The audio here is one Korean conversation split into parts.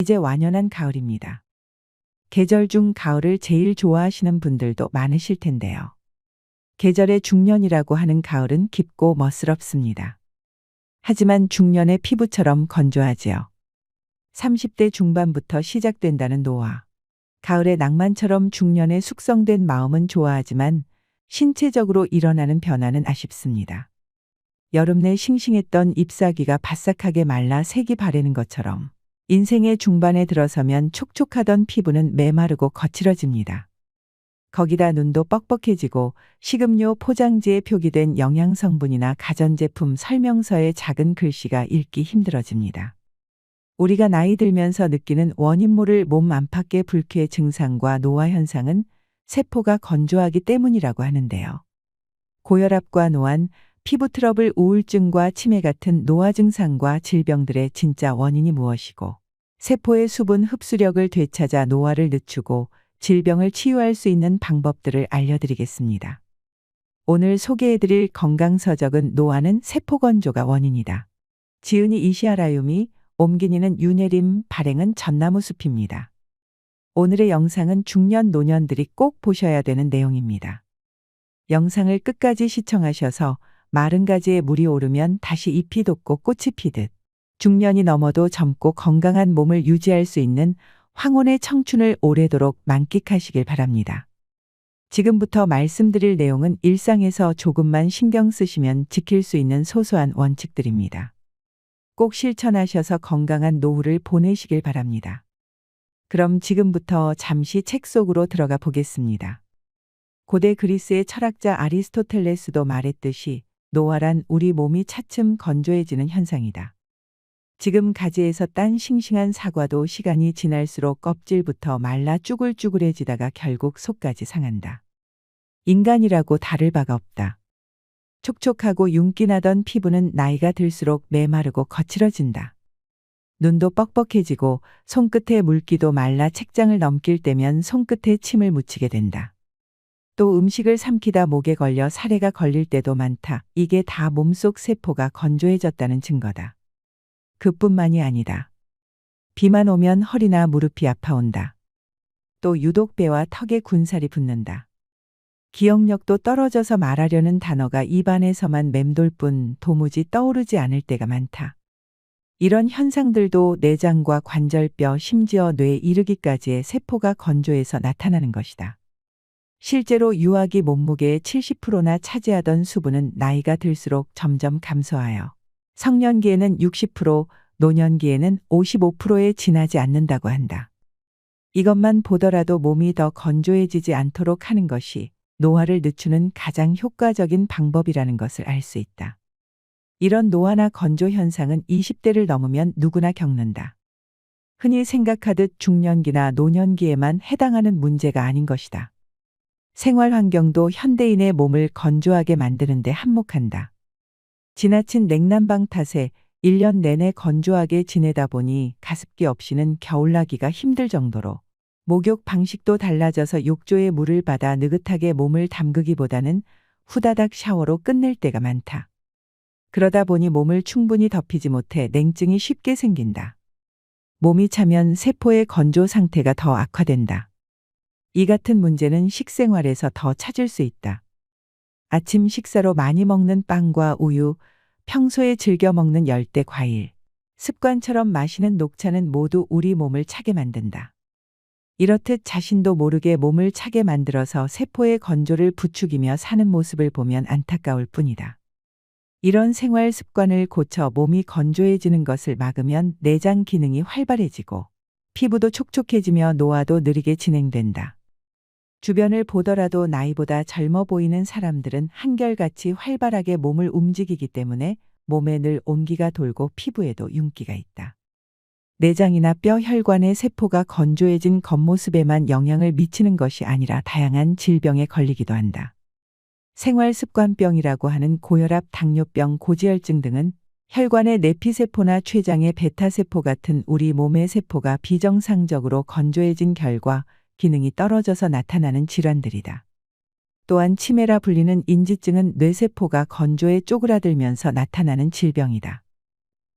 이제 완연한 가을입니다. 계절 중 가을을 제일 좋아하시는 분들도 많으실 텐데요. 계절의 중년이라고 하는 가을은 깊고 멋스럽습니다. 하지만 중년의 피부처럼 건조하지요. 30대 중반부터 시작된다는 노화. 가을의 낭만처럼 중년의 숙성된 마음은 좋아하지만 신체적으로 일어나는 변화는 아쉽습니다. 여름 내 싱싱했던 잎사귀가 바싹하게 말라 색이 바래는 것처럼 인생의 중반에 들어서면 촉촉하던 피부는 메마르고 거칠어집니다. 거기다 눈도 뻑뻑해지고 식음료 포장지에 표기된 영양성분이나 가전제품 설명서의 작은 글씨가 읽기 힘들어집니다. 우리가 나이 들면서 느끼는 원인 모를 몸 안팎의 불쾌 증상과 노화 현상은 세포가 건조하기 때문이라고 하는데요. 고혈압과 노안, 피부 트러블, 우울증과 치매 같은 노화 증상과 질병들의 진짜 원인이 무엇이고, 세포의 수분 흡수력을 되찾아 노화를 늦추고 질병을 치유할 수 있는 방법들을 알려드리겠습니다. 오늘 소개해드릴 건강서적은 노화는 세포 건조가 원인이다. 지은이 이시아라유미, 옴기니는 유네림, 발행은 전나무숲입니다. 오늘의 영상은 중년 노년들이 꼭 보셔야 되는 내용입니다. 영상을 끝까지 시청하셔서 마른 가지에 물이 오르면 다시 잎이 돋고 꽃이 피듯 중년이 넘어도 젊고 건강한 몸을 유지할 수 있는 황혼의 청춘을 오래도록 만끽하시길 바랍니다. 지금부터 말씀드릴 내용은 일상에서 조금만 신경 쓰시면 지킬 수 있는 소소한 원칙들입니다. 꼭 실천하셔서 건강한 노후를 보내시길 바랍니다. 그럼 지금부터 잠시 책 속으로 들어가 보겠습니다. 고대 그리스의 철학자 아리스토텔레스도 말했듯이 노화란 우리 몸이 차츰 건조해지는 현상이다. 지금 가지에서 딴 싱싱한 사과도 시간이 지날수록 껍질부터 말라 쭈글쭈글해지다가 결국 속까지 상한다. 인간이라고 다를 바가 없다. 촉촉하고 윤기나던 피부는 나이가 들수록 메마르고 거칠어진다. 눈도 뻑뻑해지고 손끝에 물기도 말라 책장을 넘길 때면 손끝에 침을 묻히게 된다. 또 음식을 삼키다 목에 걸려 사례가 걸릴 때도 많다. 이게 다 몸속 세포가 건조해졌다는 증거다. 그뿐만이 아니다. 비만 오면 허리나 무릎이 아파온다. 또 유독 배와 턱에 군살이 붙는다. 기억력도 떨어져서 말하려는 단어가 입안에서만 맴돌 뿐 도무지 떠오르지 않을 때가 많다. 이런 현상들도 내장과 관절뼈, 심지어 뇌에 이르기까지의 세포가 건조해서 나타나는 것이다. 실제로 유아기 몸무게의 70%나 차지하던 수분은 나이가 들수록 점점 감소하여 성년기에는 60%, 노년기에는 55%에 지나지 않는다고 한다. 이것만 보더라도 몸이 더 건조해지지 않도록 하는 것이 노화를 늦추는 가장 효과적인 방법이라는 것을 알 수 있다. 이런 노화나 건조 현상은 20대를 넘으면 누구나 겪는다. 흔히 생각하듯 중년기나 노년기에만 해당하는 문제가 아닌 것이다. 생활 환경도 현대인의 몸을 건조하게 만드는 데 한몫한다. 지나친 냉난방 탓에 1년 내내 건조하게 지내다 보니 가습기 없이는 겨울나기가 힘들 정도로 목욕 방식도 달라져서 욕조에 물을 받아 느긋하게 몸을 담그기보다는 후다닥 샤워로 끝낼 때가 많다. 그러다 보니 몸을 충분히 덮이지 못해 냉증이 쉽게 생긴다. 몸이 차면 세포의 건조 상태가 더 악화된다. 이 같은 문제는 식생활에서 더 찾을 수 있다. 아침 식사로 많이 먹는 빵과 우유, 평소에 즐겨 먹는 열대 과일, 습관처럼 마시는 녹차는 모두 우리 몸을 차게 만든다. 이렇듯 자신도 모르게 몸을 차게 만들어서 세포의 건조를 부추기며 사는 모습을 보면 안타까울 뿐이다. 이런 생활 습관을 고쳐 몸이 건조해지는 것을 막으면 내장 기능이 활발해지고 피부도 촉촉해지며 노화도 느리게 진행된다. 주변을 보더라도 나이보다 젊어 보이는 사람들은 한결같이 활발하게 몸을 움직이기 때문에 몸에 늘 온기가 돌고 피부에도 윤기가 있다. 내장이나 뼈, 혈관의 세포가 건조해진 겉모습에만 영향을 미치는 것이 아니라 다양한 질병에 걸리기도 한다. 생활습관병이라고 하는 고혈압, 당뇨병, 고지혈증 등은 혈관의 내피세포나 췌장의 베타세포 같은 우리 몸의 세포가 비정상적으로 건조해진 결과 기능이 떨어져서 나타나는 질환들이다. 또한 치매라 불리는 인지증은 뇌세포가 건조해 쪼그라들면서 나타나는 질병이다.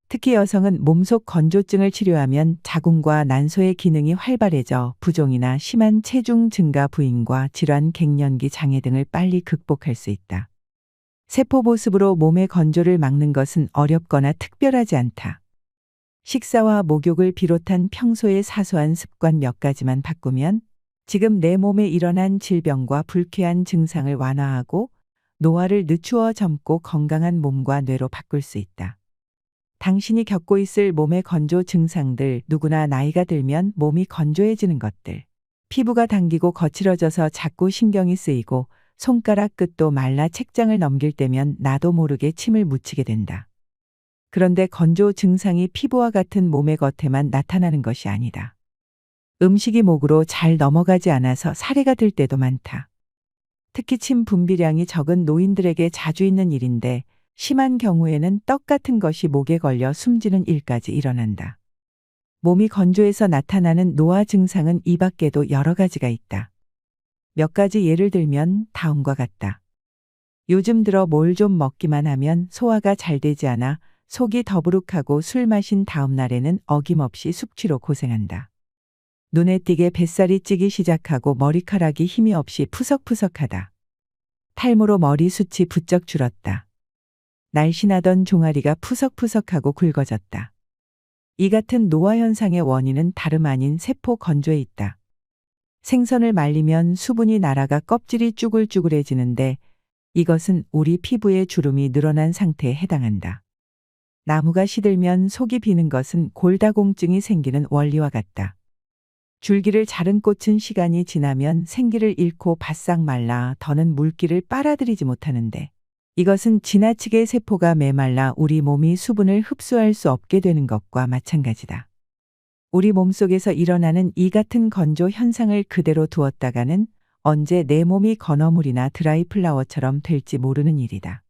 특히 여성은 몸속 건조증을 치료하면 자궁과 난소의 기능이 활발해져 부종이나 심한 체중 증가 부인과 질환 갱년기 장애 등을 빨리 극복할 수 있다. 세포 보습으로 몸의 건조를 막는 것은 어렵거나 특별하지 않다. 식사와 목욕을 비롯한 평소의 사소한 습관 몇 가지만 바꾸면 지금 내 몸에 일어난 질병과 불쾌한 증상을 완화하고 노화를 늦추어 젊고 건강한 몸과 뇌로 바꿀 수 있다. 당신이 겪고 있을 몸의 건조 증상들, 누구나 나이가 들면 몸이 건조해지는 것들. 피부가 당기고 거칠어져서 자꾸 신경이 쓰이고 손가락 끝도 말라 책장을 넘길 때면 나도 모르게 침을 묻히게 된다. 그런데 건조 증상이 피부와 같은 몸의 겉에만 나타나는 것이 아니다. 음식이 목으로 잘 넘어가지 않아서 사례가 들 때도 많다. 특히 침 분비량이 적은 노인들에게 자주 있는 일인데 심한 경우에는 떡 같은 것이 목에 걸려 숨지는 일까지 일어난다. 몸이 건조해서 나타나는 노화 증상은 이 밖에도 여러 가지가 있다. 몇 가지 예를 들면 다음과 같다. 요즘 들어 뭘 좀 먹기만 하면 소화가 잘 되지 않아 속이 더부룩하고 술 마신 다음 날에는 어김없이 숙취로 고생한다. 눈에 띄게 뱃살이 찌기 시작하고 머리카락이 힘이 없이 푸석푸석하다. 탈모로 머리숱이 부쩍 줄었다. 날씬하던 종아리가 푸석푸석하고 굵어졌다. 이 같은 노화 현상의 원인은 다름 아닌 세포 건조에 있다. 생선을 말리면 수분이 날아가 껍질이 쭈글쭈글해지는데 이것은 우리 피부의 주름이 늘어난 상태에 해당한다. 나무가 시들면 속이 비는 것은 골다공증이 생기는 원리와 같다. 줄기를 자른 꽃은 시간이 지나면 생기를 잃고 바싹 말라 더는 물기를 빨아들이지 못하는데 이것은 지나치게 세포가 메말라 우리 몸이 수분을 흡수할 수 없게 되는 것과 마찬가지다. 우리 몸속에서 일어나는 이 같은 건조 현상을 그대로 두었다가는 언제 내 몸이 건어물이나 드라이 플라워처럼 될지 모르는 일이다.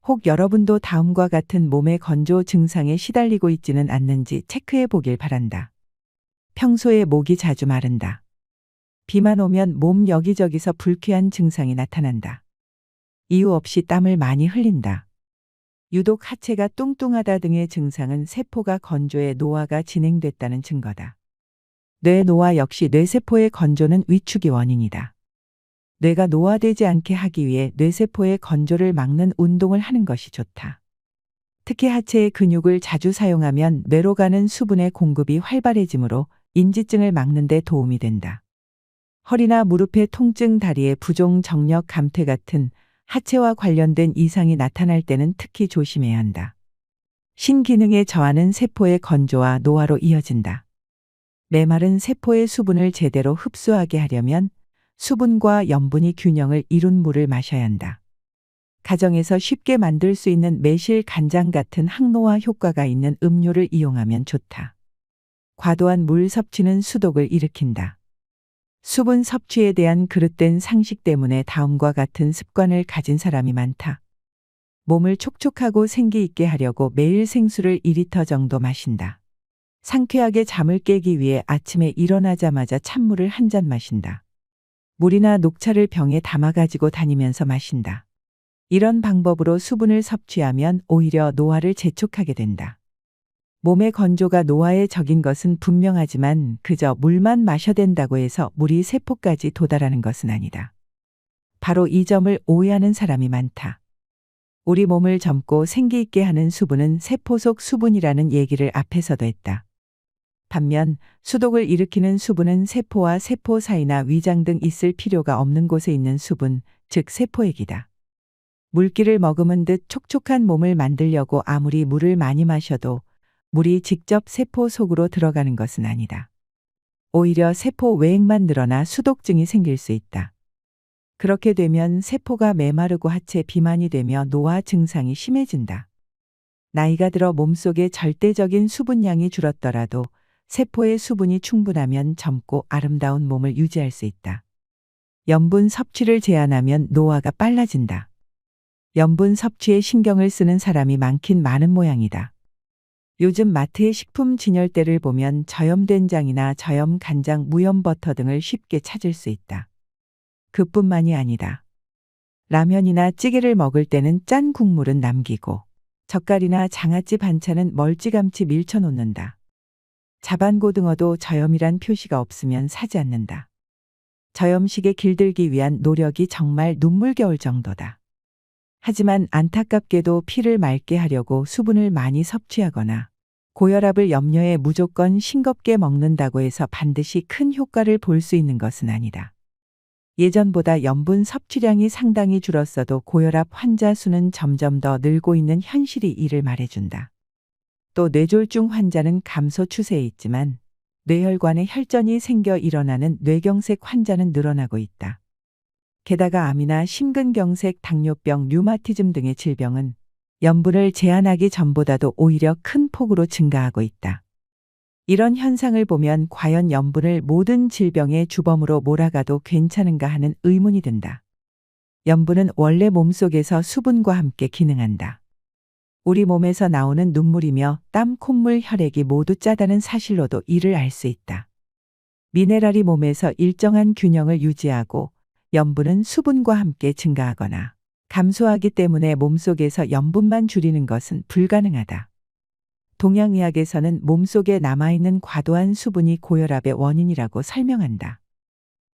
혹 여러분도 다음과 같은 몸의 건조 증상에 시달리고 있지는 않는지 체크해 보길 바란다. 평소에 목이 자주 마른다. 비만 오면 몸 여기저기서 불쾌한 증상이 나타난다. 이유 없이 땀을 많이 흘린다. 유독 하체가 뚱뚱하다 등의 증상은 세포가 건조해 노화가 진행됐다는 증거다. 뇌 노화 역시 뇌세포의 건조는 위축이 원인이다. 뇌가 노화되지 않게 하기 위해 뇌세포의 건조를 막는 운동을 하는 것이 좋다. 특히 하체의 근육을 자주 사용하면 뇌로 가는 수분의 공급이 활발해지므로 인지증을 막는 데 도움이 된다. 허리나 무릎의 통증, 다리의 부종, 정력, 감퇴 같은 하체와 관련된 이상이 나타날 때는 특히 조심해야 한다. 신기능에 저하는 세포의 건조와 노화로 이어진다. 메마른 세포의 수분을 제대로 흡수하게 하려면 수분과 염분이 균형을 이룬 물을 마셔야 한다. 가정에서 쉽게 만들 수 있는 매실, 간장 같은 항노화 효과가 있는 음료를 이용하면 좋다. 과도한 물 섭취는 수독을 일으킨다. 수분 섭취에 대한 그릇된 상식 때문에 다음과 같은 습관을 가진 사람이 많다. 몸을 촉촉하고 생기 있게 하려고 매일 생수를 2리터 정도 마신다. 상쾌하게 잠을 깨기 위해 아침에 일어나자마자 찬물을 한 잔 마신다. 물이나 녹차를 병에 담아 가지고 다니면서 마신다. 이런 방법으로 수분을 섭취하면 오히려 노화를 재촉하게 된다. 몸의 건조가 노화에 적인 것은 분명하지만 그저 물만 마셔댄다고 해서 물이 세포까지 도달하는 것은 아니다. 바로 이 점을 오해하는 사람이 많다. 우리 몸을 젊고 생기 있게 하는 수분은 세포 속 수분이라는 얘기를 앞에서도 했다. 반면 수독을 일으키는 수분은 세포와 세포 사이나 위장 등 있을 필요가 없는 곳에 있는 수분, 즉 세포액이다. 물기를 머금은 듯 촉촉한 몸을 만들려고 아무리 물을 많이 마셔도 물이 직접 세포 속으로 들어가는 것은 아니다. 오히려 세포 외액만 늘어나 수독증이 생길 수 있다. 그렇게 되면 세포가 메마르고 하체 비만이 되며 노화 증상이 심해진다. 나이가 들어 몸속에 절대적인 수분량이 줄었더라도 세포의 수분이 충분하면 젊고 아름다운 몸을 유지할 수 있다. 염분 섭취를 제한하면 노화가 빨라진다. 염분 섭취에 신경을 쓰는 사람이 많긴 많은 모양이다. 요즘 마트의 식품 진열대를 보면 저염된장이나 저염간장, 무염버터 등을 쉽게 찾을 수 있다. 그뿐만이 아니다. 라면이나 찌개를 먹을 때는 짠 국물은 남기고 젓갈이나 장아찌 반찬은 멀찌감치 밀쳐놓는다. 자반고등어도 저염이란 표시가 없으면 사지 않는다. 저염식에 길들기 위한 노력이 정말 눈물겨울 정도다. 하지만 안타깝게도 피를 맑게 하려고 수분을 많이 섭취하거나 고혈압을 염려해 무조건 싱겁게 먹는다고 해서 반드시 큰 효과를 볼 수 있는 것은 아니다. 예전보다 염분 섭취량이 상당히 줄었어도 고혈압 환자 수는 점점 더 늘고 있는 현실이 이를 말해준다. 또 뇌졸중 환자는 감소 추세에 있지만 뇌혈관에 혈전이 생겨 일어나는 뇌경색 환자는 늘어나고 있다. 게다가 암이나 심근경색, 당뇨병, 류마티즘 등의 질병은 염분을 제한하기 전보다도 오히려 큰 폭으로 증가하고 있다. 이런 현상을 보면 과연 염분을 모든 질병의 주범으로 몰아가도 괜찮은가 하는 의문이 든다. 염분은 원래 몸속에서 수분과 함께 기능한다. 우리 몸에서 나오는 눈물이며 땀, 콧물, 혈액이 모두 짜다는 사실로도 이를 알 수 있다. 미네랄이 몸에서 일정한 균형을 유지하고 염분은 수분과 함께 증가하거나 감소하기 때문에 몸속에서 염분만 줄이는 것은 불가능하다. 동양의학에서는 몸속에 남아있는 과도한 수분이 고혈압의 원인이라고 설명한다.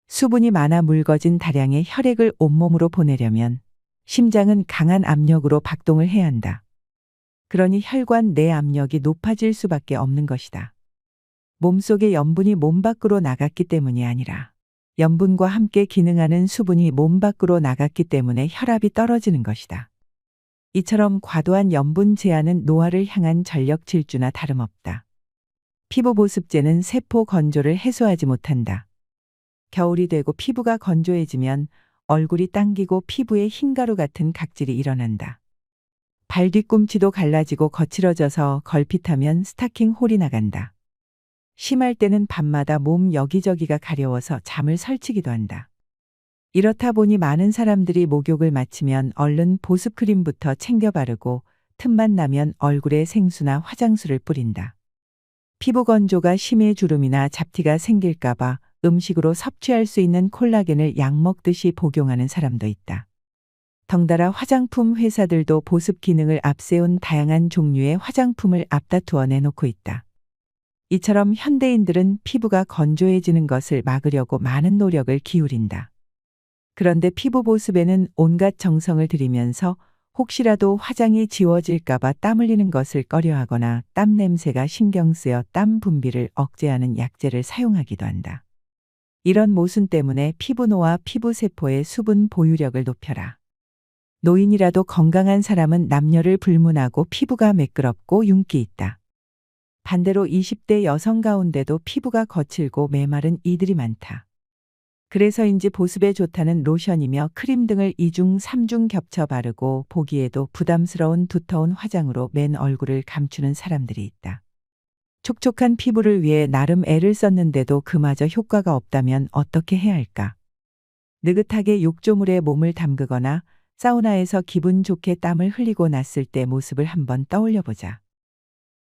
수분이 많아 묽어진 다량의 혈액을 온몸으로 보내려면 심장은 강한 압력으로 박동을 해야 한다. 그러니 혈관 내 압력이 높아질 수밖에 없는 것이다. 몸속의 염분이 몸 밖으로 나갔기 때문이 아니라 염분과 함께 기능하는 수분이 몸 밖으로 나갔기 때문에 혈압이 떨어지는 것이다. 이처럼 과도한 염분 제한은 노화를 향한 전력 질주나 다름없다. 피부 보습제는 세포 건조를 해소하지 못한다. 겨울이 되고 피부가 건조해지면 얼굴이 당기고 피부에 흰가루 같은 각질이 일어난다. 발 뒤꿈치도 갈라지고 거칠어져서 걸핏하면 스타킹 홀이 나간다. 심할 때는 밤마다 몸 여기저기가 가려워서 잠을 설치기도 한다. 이렇다 보니 많은 사람들이 목욕을 마치면 얼른 보습크림부터 챙겨 바르고 틈만 나면 얼굴에 생수나 화장수를 뿌린다. 피부 건조가 심해 주름이나 잡티가 생길까봐 음식으로 섭취할 수 있는 콜라겐을 약 먹듯이 복용하는 사람도 있다. 덩달아 화장품 회사들도 보습 기능을 앞세운 다양한 종류의 화장품을 앞다투어 내놓고 있다. 이처럼 현대인들은 피부가 건조해지는 것을 막으려고 많은 노력을 기울인다. 그런데 피부 보습에는 온갖 정성을 들이면서 혹시라도 화장이 지워질까봐 땀 흘리는 것을 꺼려하거나 땀 냄새가 신경 쓰여 땀 분비를 억제하는 약재를 사용하기도 한다. 이런 모순 때문에 피부 노화, 피부 세포의 수분 보유력을 높여라. 노인이라도 건강한 사람은 남녀를 불문하고 피부가 매끄럽고 윤기 있다. 반대로 20대 여성 가운데도 피부가 거칠고 메마른 이들이 많다. 그래서인지 보습에 좋다는 로션이며 크림 등을 2중, 3중 겹쳐 바르고 보기에도 부담스러운 두터운 화장으로 맨 얼굴을 감추는 사람들이 있다. 촉촉한 피부를 위해 나름 애를 썼는데도 그마저 효과가 없다면 어떻게 해야 할까? 느긋하게 욕조물에 몸을 담그거나 사우나에서 기분 좋게 땀을 흘리고 났을 때 모습을 한번 떠올려 보자.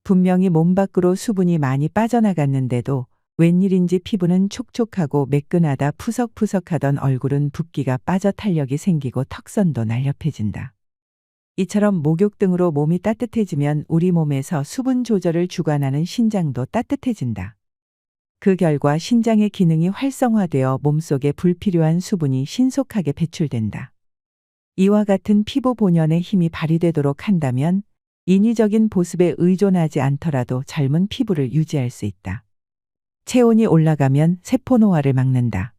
분명히 몸 밖으로 수분이 많이 빠져나갔는데도 웬일인지 피부는 촉촉하고 매끈하다 푸석푸석하던 얼굴은 붓기가 빠져 탄력이 생기고 턱선도 날렵해진다. 이처럼 목욕 등으로 몸이 따뜻해지면 우리 몸에서 수분 조절을 주관하는 신장도 따뜻해진다. 그 결과 신장의 기능이 활성화되어 몸속에 불필요한 수분이 신속하게 배출된다. 이와 같은 피부 본연의 힘이 발휘되도록 한다면 인위적인 보습에 의존하지 않더라도 젊은 피부를 유지할 수 있다. 체온이 올라가면 세포 노화를 막는다.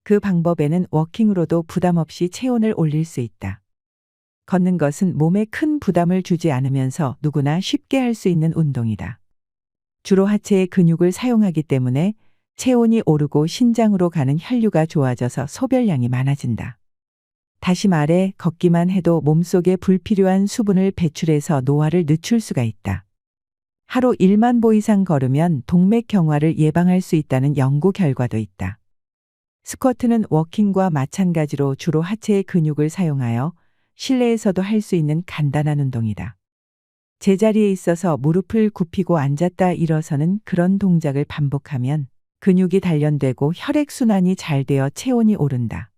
그 방법에는 워킹으로도 부담 없이 체온을 올릴 수 있다. 걷는 것은 몸에 큰 부담을 주지 않으면서 누구나 쉽게 할 수 있는 운동이다. 주로 하체의 근육을 사용하기 때문에 체온이 오르고 신장으로 가는 혈류가 좋아져서 소변량이 많아진다. 다시 말해 걷기만 해도 몸속에 불필요한 수분을 배출해서 노화를 늦출 수가 있다. 하루 1만 보 이상 걸으면 동맥경화를 예방할 수 있다는 연구 결과도 있다. 스쿼트는 워킹과 마찬가지로 주로 하체의 근육을 사용하여 실내에서도 할 수 있는 간단한 운동이다. 제자리에 있어서 무릎을 굽히고 앉았다 일어서는 그런 동작을 반복하면 근육이 단련되고 혈액순환이 잘 되어 체온이 오른다.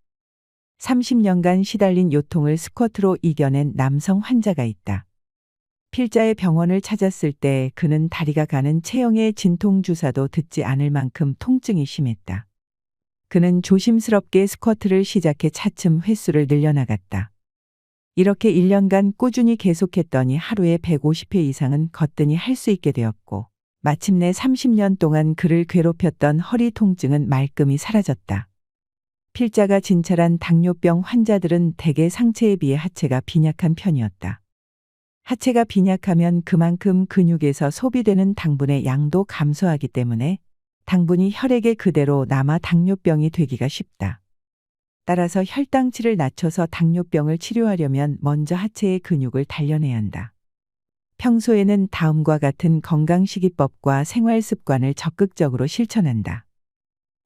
30년간 시달린 요통을 스쿼트로 이겨낸 남성 환자가 있다. 필자의 병원을 찾았을 때 그는 다리가 가는 체형의 진통 주사도 듣지 않을 만큼 통증이 심했다. 그는 조심스럽게 스쿼트를 시작해 차츰 횟수를 늘려나갔다. 이렇게 1년간 꾸준히 계속했더니 하루에 150회 이상은 거뜬히 할 수 있게 되었고, 마침내 30년 동안 그를 괴롭혔던 허리 통증은 말끔히 사라졌다. 필자가 진찰한 당뇨병 환자들은 대개 상체에 비해 하체가 빈약한 편이었다. 하체가 빈약하면 그만큼 근육에서 소비되는 당분의 양도 감소하기 때문에 당분이 혈액에 그대로 남아 당뇨병이 되기가 쉽다. 따라서 혈당치를 낮춰서 당뇨병을 치료하려면 먼저 하체의 근육을 단련해야 한다. 평소에는 다음과 같은 건강식이법과 생활습관을 적극적으로 실천한다.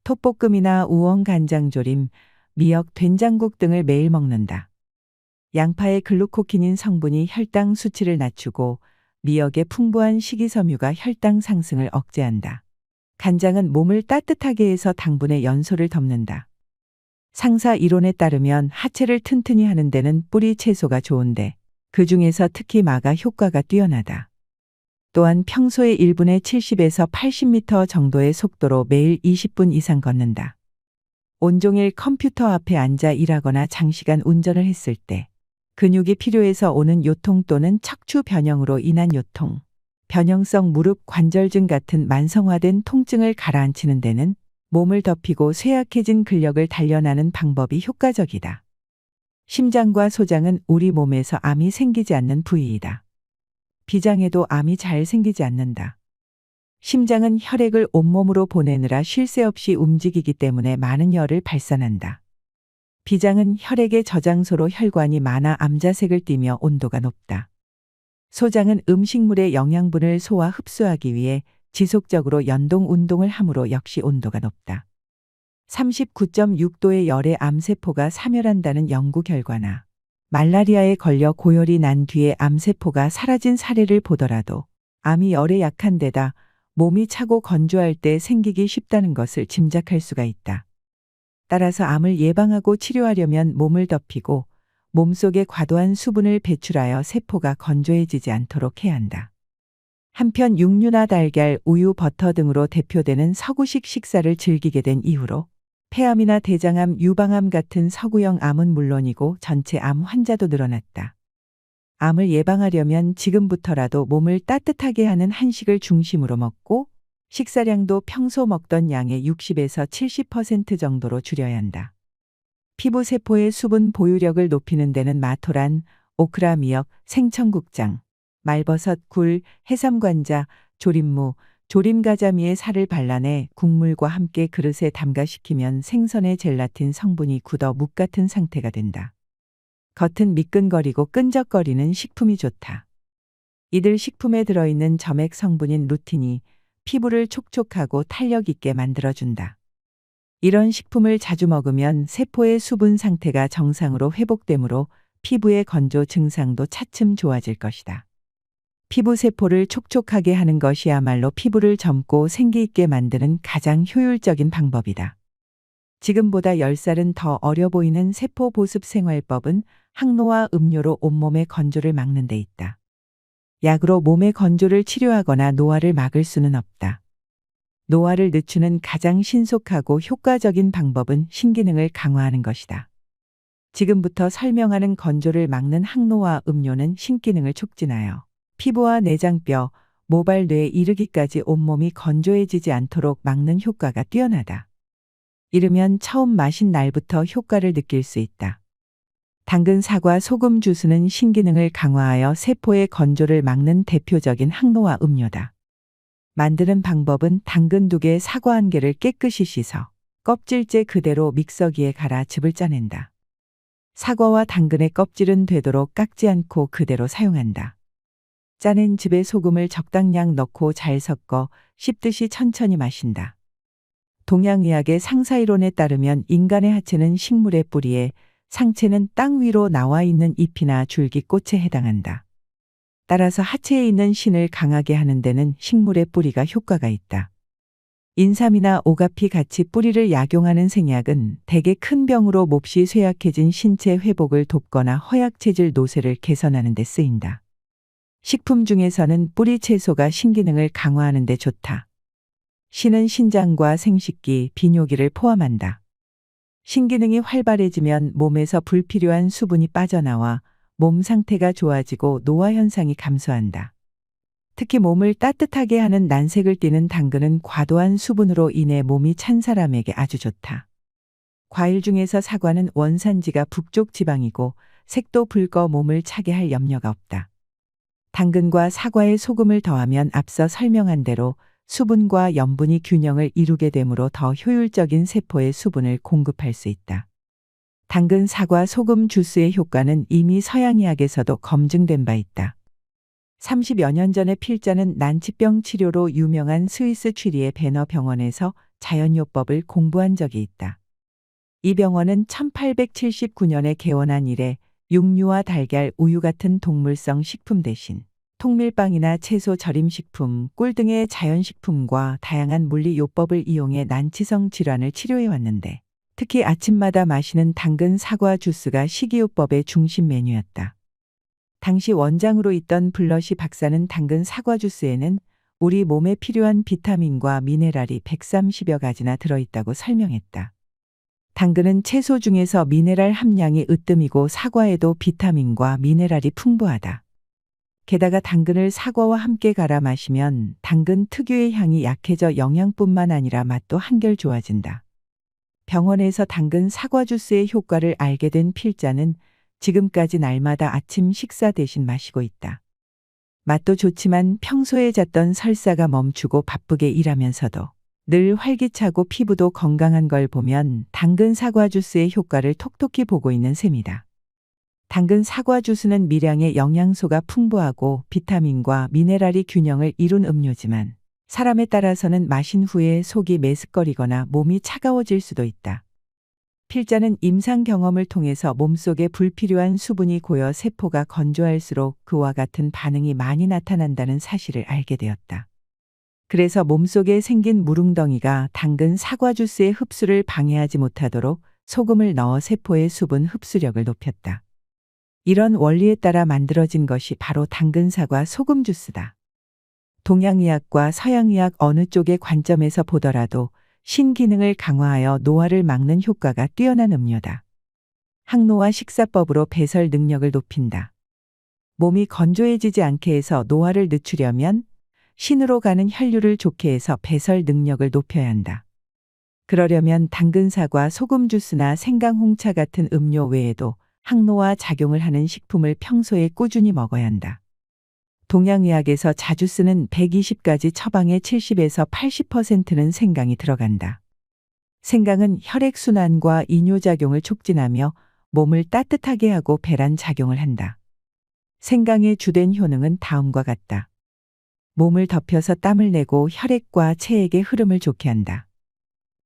톱볶음이나 우엉 간장조림, 미역, 된장국 등을 매일 먹는다. 양파의 글루코키닌 성분이 혈당 수치를 낮추고 미역의 풍부한 식이섬유가 혈당 상승을 억제한다. 간장은 몸을 따뜻하게 해서 당분의 연소를 덮는다. 상사 이론에 따르면 하체를 튼튼히 하는 데는 뿌리 채소가 좋은데 그 중에서 특히 마가 효과가 뛰어나다. 또한 평소에 1분에 70에서 80m 정도의 속도로 매일 20분 이상 걷는다. 온종일 컴퓨터 앞에 앉아 일하거나 장시간 운전을 했을 때 근육이 필요해서 오는 요통 또는 척추 변형으로 인한 요통, 변형성 무릎 관절증 같은 만성화된 통증을 가라앉히는 데는 몸을 덮이고 쇠약해진 근력을 단련하는 방법이 효과적이다. 심장과 소장은 우리 몸에서 암이 생기지 않는 부위이다. 비장에도 암이 잘 생기지 않는다. 심장은 혈액을 온몸으로 보내느라 쉴 새 없이 움직이기 때문에 많은 열을 발산한다. 비장은 혈액의 저장소로 혈관이 많아 암자색을 띠며 온도가 높다. 소장은 음식물의 영양분을 소화 흡수하기 위해 지속적으로 연동 운동을 함으로 역시 온도가 높다. 39.6도의 열에 암세포가 사멸한다는 연구 결과나 말라리아에 걸려 고열이 난 뒤에 암세포가 사라진 사례를 보더라도 암이 열에 약한 데다 몸이 차고 건조할 때 생기기 쉽다는 것을 짐작할 수가 있다. 따라서 암을 예방하고 치료하려면 몸을 덮이고 몸속에 과도한 수분을 배출하여 세포가 건조해지지 않도록 해야 한다. 한편 육류나 달걀, 우유, 버터 등으로 대표되는 서구식 식사를 즐기게 된 이후로 폐암이나 대장암, 유방암 같은 서구형 암은 물론이고 전체 암 환자도 늘어났다. 암을 예방하려면 지금부터라도 몸을 따뜻하게 하는 한식을 중심으로 먹고 식사량도 평소 먹던 양의 60에서 70% 정도로 줄여야 한다. 피부 세포의 수분 보유력을 높이는 데는 마토란, 오크라, 미역, 생청국장, 말버섯, 굴, 해삼관자, 조림무, 조림가자미의 살을 발라내 국물과 함께 그릇에 담가식히면 생선의 젤라틴 성분이 굳어 묵 같은 상태가 된다. 겉은 미끈거리고 끈적거리는 식품이 좋다. 이들 식품에 들어있는 점액 성분인 루틴이 피부를 촉촉하고 탄력 있게 만들어준다. 이런 식품을 자주 먹으면 세포의 수분 상태가 정상으로 회복되므로 피부의 건조 증상도 차츰 좋아질 것이다. 피부 세포를 촉촉하게 하는 것이야말로 피부를 젊고 생기 있게 만드는 가장 효율적인 방법이다. 지금보다 10살은 더 어려 보이는 세포 보습 생활법은 항노화 음료로 온몸의 건조를 막는 데 있다. 약으로 몸의 건조를 치료하거나 노화를 막을 수는 없다. 노화를 늦추는 가장 신속하고 효과적인 방법은 신기능을 강화하는 것이다. 지금부터 설명하는 건조를 막는 항노화 음료는 신기능을 촉진하여 피부와 내장뼈, 모발, 뇌에 이르기까지 온몸이 건조해지지 않도록 막는 효과가 뛰어나다. 이르면 처음 마신 날부터 효과를 느낄 수 있다. 당근, 사과, 소금 주스는 신기능을 강화하여 세포의 건조를 막는 대표적인 항노화 음료다. 만드는 방법은 당근 2개, 사과 1개를 깨끗이 씻어 껍질째 그대로 믹서기에 갈아 즙을 짜낸다. 사과와 당근의 껍질은 되도록 깎지 않고 그대로 사용한다. 짜낸 즙에 소금을 적당량 넣고 잘 섞어 씹듯이 천천히 마신다. 동양의학의 상사이론에 따르면 인간의 하체는 식물의 뿌리에, 상체는 땅 위로 나와 있는 잎이나 줄기, 꽃에 해당한다. 따라서 하체에 있는 신을 강하게 하는 데는 식물의 뿌리가 효과가 있다. 인삼이나 오가피 같이 뿌리를 약용하는 생약은 대개 큰 병으로 몹시 쇠약해진 신체 회복을 돕거나 허약체질 노쇠를 개선하는 데 쓰인다. 식품 중에서는 뿌리 채소가 신기능을 강화하는 데 좋다. 신은 신장과 생식기, 비뇨기를 포함한다. 신기능이 활발해지면 몸에서 불필요한 수분이 빠져나와 몸 상태가 좋아지고 노화 현상이 감소한다. 특히 몸을 따뜻하게 하는 난색을 띠는 당근은 과도한 수분으로 인해 몸이 찬 사람에게 아주 좋다. 과일 중에서 사과는 원산지가 북쪽 지방이고 색도 붉어 몸을 차게 할 염려가 없다. 당근과 사과에 소금을 더하면 앞서 설명한 대로 수분과 염분이 균형을 이루게 되므로 더 효율적인 세포에 수분을 공급할 수 있다. 당근, 사과, 소금 주스의 효과는 이미 서양의학에서도 검증된 바 있다. 30여 년 전에 필자는 난치병 치료로 유명한 스위스 취리의 베너 병원에서 자연요법을 공부한 적이 있다. 이 병원은 1879년에 개원한 이래 육류와 달걀, 우유 같은 동물성 식품 대신 통밀빵이나 채소 절임식품, 꿀 등의 자연식품과 다양한 물리요법을 이용해 난치성 질환을 치료해 왔는데 특히 아침마다 마시는 당근 사과 주스가 식이요법의 중심 메뉴였다. 당시 원장으로 있던 블러시 박사는 당근 사과 주스에는 우리 몸에 필요한 비타민과 미네랄이 130여 가지나 들어있다고 설명했다. 당근은 채소 중에서 미네랄 함량이 으뜸이고 사과에도 비타민과 미네랄이 풍부하다. 게다가 당근을 사과와 함께 갈아 마시면 당근 특유의 향이 약해져 영양뿐만 아니라 맛도 한결 좋아진다. 병원에서 당근 사과 주스의 효과를 알게 된 필자는 지금까지 날마다 아침 식사 대신 마시고 있다. 맛도 좋지만 평소에 잤던 설사가 멈추고 바쁘게 일하면서도 늘 활기차고 피부도 건강한 걸 보면 당근 사과 주스의 효과를 톡톡히 보고 있는 셈이다. 당근 사과 주스는 미량의 영양소가 풍부하고 비타민과 미네랄이 균형을 이룬 음료지만 사람에 따라서는 마신 후에 속이 메스꺼리거나 몸이 차가워질 수도 있다. 필자는 임상 경험을 통해서 몸속에 불필요한 수분이 고여 세포가 건조할수록 그와 같은 반응이 많이 나타난다는 사실을 알게 되었다. 그래서 몸속에 생긴 무릉덩이가 당근 사과 주스의 흡수를 방해하지 못하도록 소금을 넣어 세포의 수분 흡수력을 높였다. 이런 원리에 따라 만들어진 것이 바로 당근 사과 소금 주스다. 동양의학과 서양의학 어느 쪽의 관점에서 보더라도 신기능을 강화하여 노화를 막는 효과가 뛰어난 음료다. 항노화 식사법으로 배설 능력을 높인다. 몸이 건조해지지 않게 해서 노화를 늦추려면 신으로 가는 혈류를 좋게 해서 배설 능력을 높여야 한다. 그러려면 당근 사과 소금 주스나 생강홍차 같은 음료 외에도 항노화 작용을 하는 식품을 평소에 꾸준히 먹어야 한다. 동양의학에서 자주 쓰는 120가지 처방의 70에서 80%는 생강이 들어간다. 생강은 혈액순환과 이뇨작용을 촉진하며 몸을 따뜻하게 하고 배란 작용을 한다. 생강의 주된 효능은 다음과 같다. 몸을 덮여서 땀을 내고 혈액과 체액의 흐름을 좋게 한다.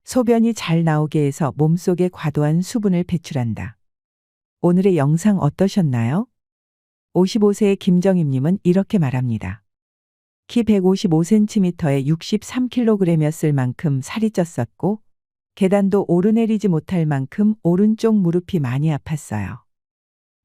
소변이 잘 나오게 해서 몸속에 과도한 수분을 배출한다. 오늘의 영상 어떠셨나요? 55세의 김정임님은 이렇게 말합니다. 키 155cm에 63kg이었을 만큼 살이 쪘었고 계단도 오르내리지 못할 만큼 오른쪽 무릎이 많이 아팠어요.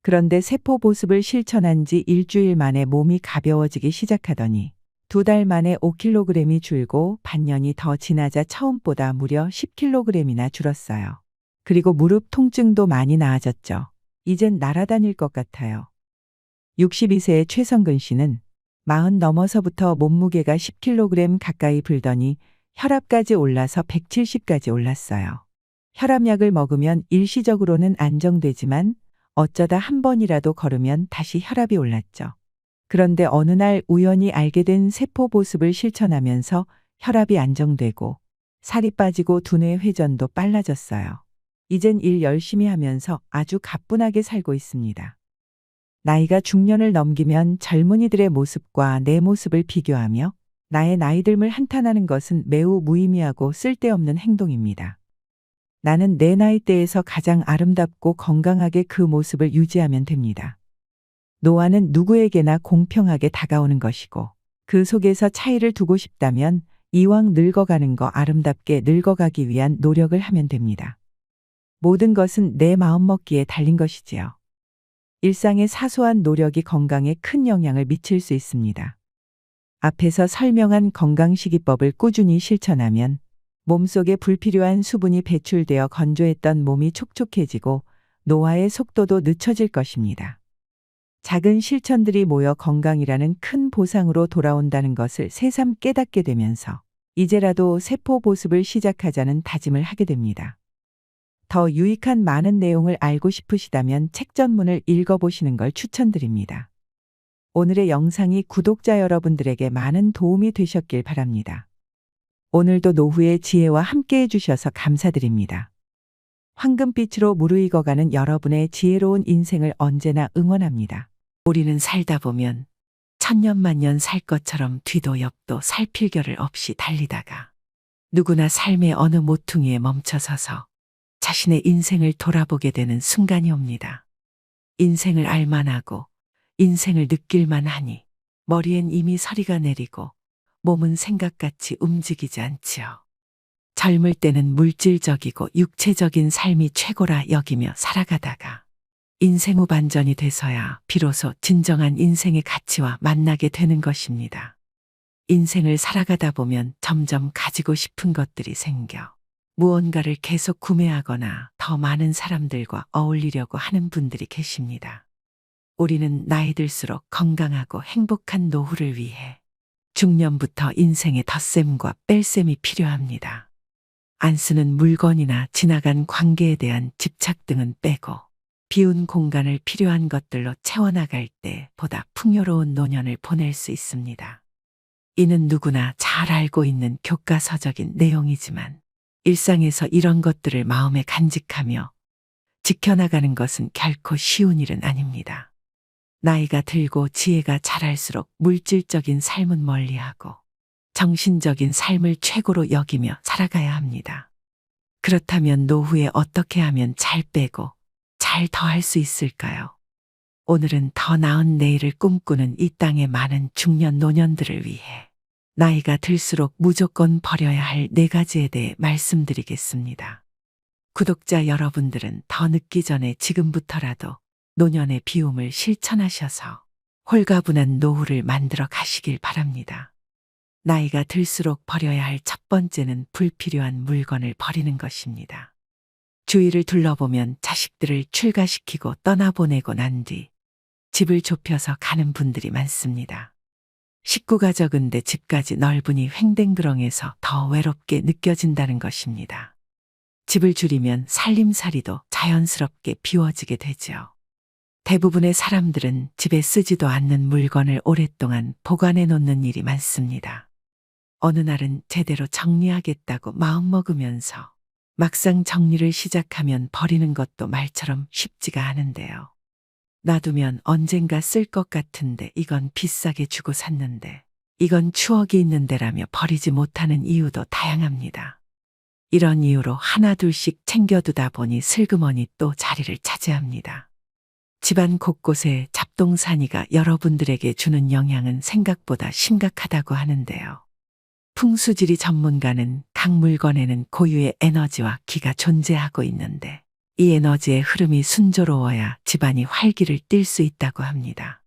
그런데 세포 보습을 실천한 지 일주일 만에 몸이 가벼워지기 시작하더니 2달 만에 5kg이 줄고 반년이 더 지나자 처음보다 무려 10kg이나 줄었어요. 그리고 무릎 통증도 많이 나아졌죠. 이젠 날아다닐 것 같아요. 62세의 최성근 씨는 40 넘어서부터 몸무게가 10kg 가까이 불더니 혈압까지 올라서 170까지 올랐어요. 혈압약을 먹으면 일시적으로는 안정되지만 어쩌다 한 번이라도 걸으면 다시 혈압이 올랐죠. 그런데 어느 날 우연히 알게 된 세포 보습을 실천하면서 혈압이 안정되고 살이 빠지고 두뇌 회전도 빨라졌어요. 이젠 일 열심히 하면서 아주 가뿐하게 살고 있습니다. 나이가 중년을 넘기면 젊은이들의 모습과 내 모습을 비교하며 나의 나이듦을 한탄하는 것은 매우 무의미하고 쓸데없는 행동입니다. 나는 내 나이대에서 가장 아름답고 건강하게 그 모습을 유지하면 됩니다. 노화는 누구에게나 공평하게 다가오는 것이고 그 속에서 차이를 두고 싶다면 이왕 늙어가는 거 아름답게 늙어가기 위한 노력을 하면 됩니다. 모든 것은 내 마음먹기에 달린 것이지요. 일상의 사소한 노력이 건강에 큰 영향을 미칠 수 있습니다. 앞에서 설명한 건강식이법을 꾸준히 실천하면 몸속에 불필요한 수분이 배출되어 건조했던 몸이 촉촉해지고 노화의 속도도 늦춰질 것입니다. 작은 실천들이 모여 건강이라는 큰 보상으로 돌아온다는 것을 새삼 깨닫게 되면서 이제라도 세포 보습을 시작하자는 다짐을 하게 됩니다. 더 유익한 많은 내용을 알고 싶으시다면 책 전문을 읽어보시는 걸 추천드립니다. 오늘의 영상이 구독자 여러분들에게 많은 도움이 되셨길 바랍니다. 오늘도 노후의 지혜와 함께 해주셔서 감사드립니다. 황금빛으로 무르익어가는 여러분의 지혜로운 인생을 언제나 응원합니다. 우리는 살다 보면 천년만년 살 것처럼 뒤도 옆도 살필 겨를 없이 달리다가 누구나 삶의 어느 모퉁이에 멈춰서서 자신의 인생을 돌아보게 되는 순간이 옵니다. 인생을 알만하고 인생을 느낄만 하니 머리엔 이미 서리가 내리고 몸은 생각같이 움직이지 않지요. 젊을 때는 물질적이고 육체적인 삶이 최고라 여기며 살아가다가 인생 후반전이 돼서야 비로소 진정한 인생의 가치와 만나게 되는 것입니다. 인생을 살아가다 보면 점점 가지고 싶은 것들이 생겨 무언가를 계속 구매하거나 더 많은 사람들과 어울리려고 하는 분들이 계십니다. 우리는 나이 들수록 건강하고 행복한 노후를 위해 중년부터 인생의 덧셈과 뺄셈이 필요합니다. 안 쓰는 물건이나 지나간 관계에 대한 집착 등은 빼고 비운 공간을 필요한 것들로 채워나갈 때 보다 풍요로운 노년을 보낼 수 있습니다. 이는 누구나 잘 알고 있는 교과서적인 내용이지만 일상에서 이런 것들을 마음에 간직하며 지켜나가는 것은 결코 쉬운 일은 아닙니다. 나이가 들고 지혜가 자랄수록 물질적인 삶은 멀리하고 정신적인 삶을 최고로 여기며 살아가야 합니다. 그렇다면 노후에 어떻게 하면 잘 빼고 잘 더할 수 있을까요? 오늘은 더 나은 내일을 꿈꾸는 이 땅의 많은 중년 노년들을 위해 나이가 들수록 무조건 버려야 할 4가지에 대해 말씀드리겠습니다. 구독자 여러분들은 더 늦기 전에 지금부터라도 노년의 비움을 실천하셔서 홀가분한 노후를 만들어 가시길 바랍니다. 나이가 들수록 버려야 할 첫 번째는 불필요한 물건을 버리는 것입니다. 주위를 둘러보면 자식들을 출가시키고 떠나보내고 난 뒤 집을 좁혀서 가는 분들이 많습니다. 식구가 적은데 집까지 넓으니 횡댕그렁해서 더 외롭게 느껴진다는 것입니다. 집을 줄이면 살림살이도 자연스럽게 비워지게 되죠. 대부분의 사람들은 집에 쓰지도 않는 물건을 오랫동안 보관해 놓는 일이 많습니다. 어느 날은 제대로 정리하겠다고 마음먹으면서 막상 정리를 시작하면 버리는 것도 말처럼 쉽지가 않은데요. 놔두면 언젠가 쓸 것 같은데 이건 비싸게 주고 샀는데 이건 추억이 있는데라며 버리지 못하는 이유도 다양합니다. 이런 이유로 하나둘씩 챙겨두다 보니 슬그머니 또 자리를 차지합니다. 집안 곳곳에 잡동사니가 여러분들에게 주는 영향은 생각보다 심각하다고 하는데요. 풍수지리 전문가는 각 물건에는 고유의 에너지와 기가 존재하고 있는데 이 에너지의 흐름이 순조로워야 집안이 활기를 띨 수 있다고 합니다.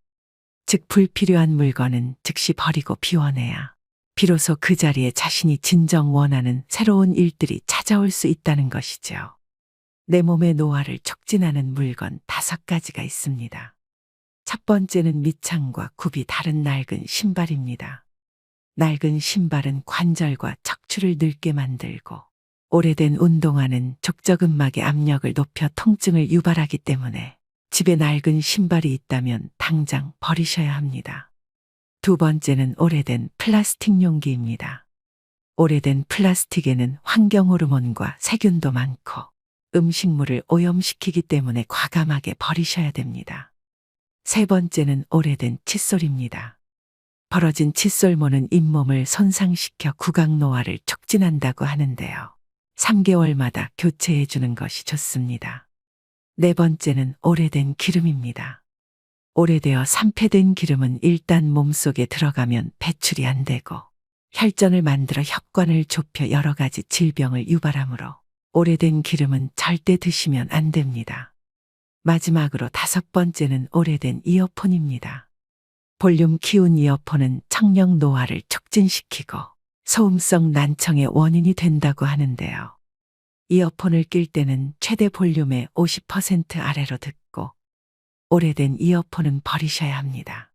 즉 불필요한 물건은 즉시 버리고 비워내야 비로소 그 자리에 자신이 진정 원하는 새로운 일들이 찾아올 수 있다는 것이죠. 내 몸의 노화를 촉진하는 물건 5가지가 있습니다. 첫 번째는 밑창과 굽이 다른 낡은 신발입니다. 낡은 신발은 관절과 척추를 늙게 만들고 오래된 운동화는 족저근막의 압력을 높여 통증을 유발하기 때문에 집에 낡은 신발이 있다면 당장 버리셔야 합니다. 두 번째는 오래된 플라스틱 용기입니다. 오래된 플라스틱에는 환경호르몬과 세균도 많고 음식물을 오염시키기 때문에 과감하게 버리셔야 됩니다. 세 번째는 오래된 칫솔입니다. 벌어진 칫솔모는 잇몸을 손상시켜 구강노화를 촉진한다고 하는데요. 3개월마다 교체해 주는 것이 좋습니다. 네 번째는 오래된 기름입니다. 오래되어 산패된 기름은 일단 몸속에 들어가면 배출이 안 되고 혈전을 만들어 혈관을 좁혀 여러 가지 질병을 유발하므로 오래된 기름은 절대 드시면 안 됩니다. 마지막으로 5번째는 오래된 이어폰입니다. 볼륨 키운 이어폰은 청력 노화를 촉진시키고 소음성 난청의 원인이 된다고 하는데요. 이어폰을 낄 때는 최대 볼륨의 50% 아래로 듣고 오래된 이어폰은 버리셔야 합니다.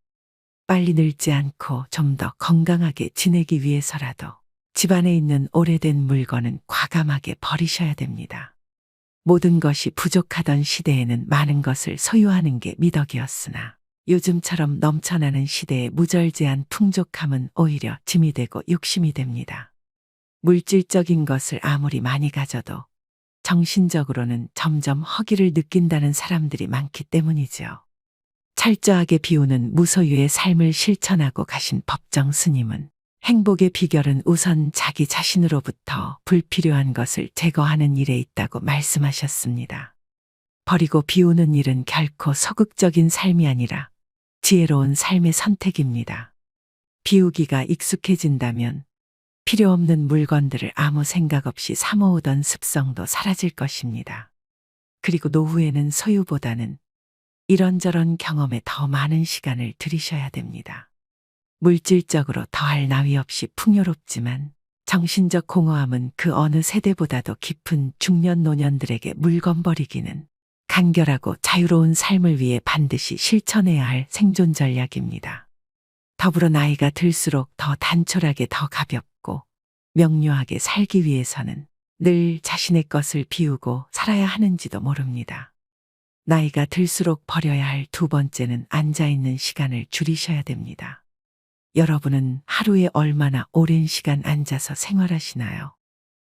빨리 늙지 않고 좀 더 건강하게 지내기 위해서라도 집안에 있는 오래된 물건은 과감하게 버리셔야 됩니다. 모든 것이 부족하던 시대에는 많은 것을 소유하는 게 미덕이었으나 요즘처럼 넘쳐나는 시대의 무절제한 풍족함은 오히려 짐이 되고 욕심이 됩니다. 물질적인 것을 아무리 많이 가져도 정신적으로는 점점 허기를 느낀다는 사람들이 많기 때문이죠. 철저하게 비우는 무소유의 삶을 실천하고 가신 법정 스님은 행복의 비결은 우선 자기 자신으로부터 불필요한 것을 제거하는 일에 있다고 말씀하셨습니다. 버리고 비우는 일은 결코 소극적인 삶이 아니라 지혜로운 삶의 선택입니다. 비우기가 익숙해진다면 필요 없는 물건들을 아무 생각 없이 사모으던 습성도 사라질 것입니다. 그리고 노후에는 소유보다는 이런저런 경험에 더 많은 시간을 들이셔야 됩니다. 물질적으로 더할 나위 없이 풍요롭지만 정신적 공허함은 그 어느 세대보다도 깊은 중년 노년들에게 물건 버리기는 간결하고 자유로운 삶을 위해 반드시 실천해야 할 생존 전략입니다. 더불어 나이가 들수록 더 단촐하게 더 가볍고 명료하게 살기 위해서는 늘 자신의 것을 비우고 살아야 하는지도 모릅니다. 나이가 들수록 버려야 할 2번째는 앉아있는 시간을 줄이셔야 됩니다. 여러분은 하루에 얼마나 오랜 시간 앉아서 생활하시나요?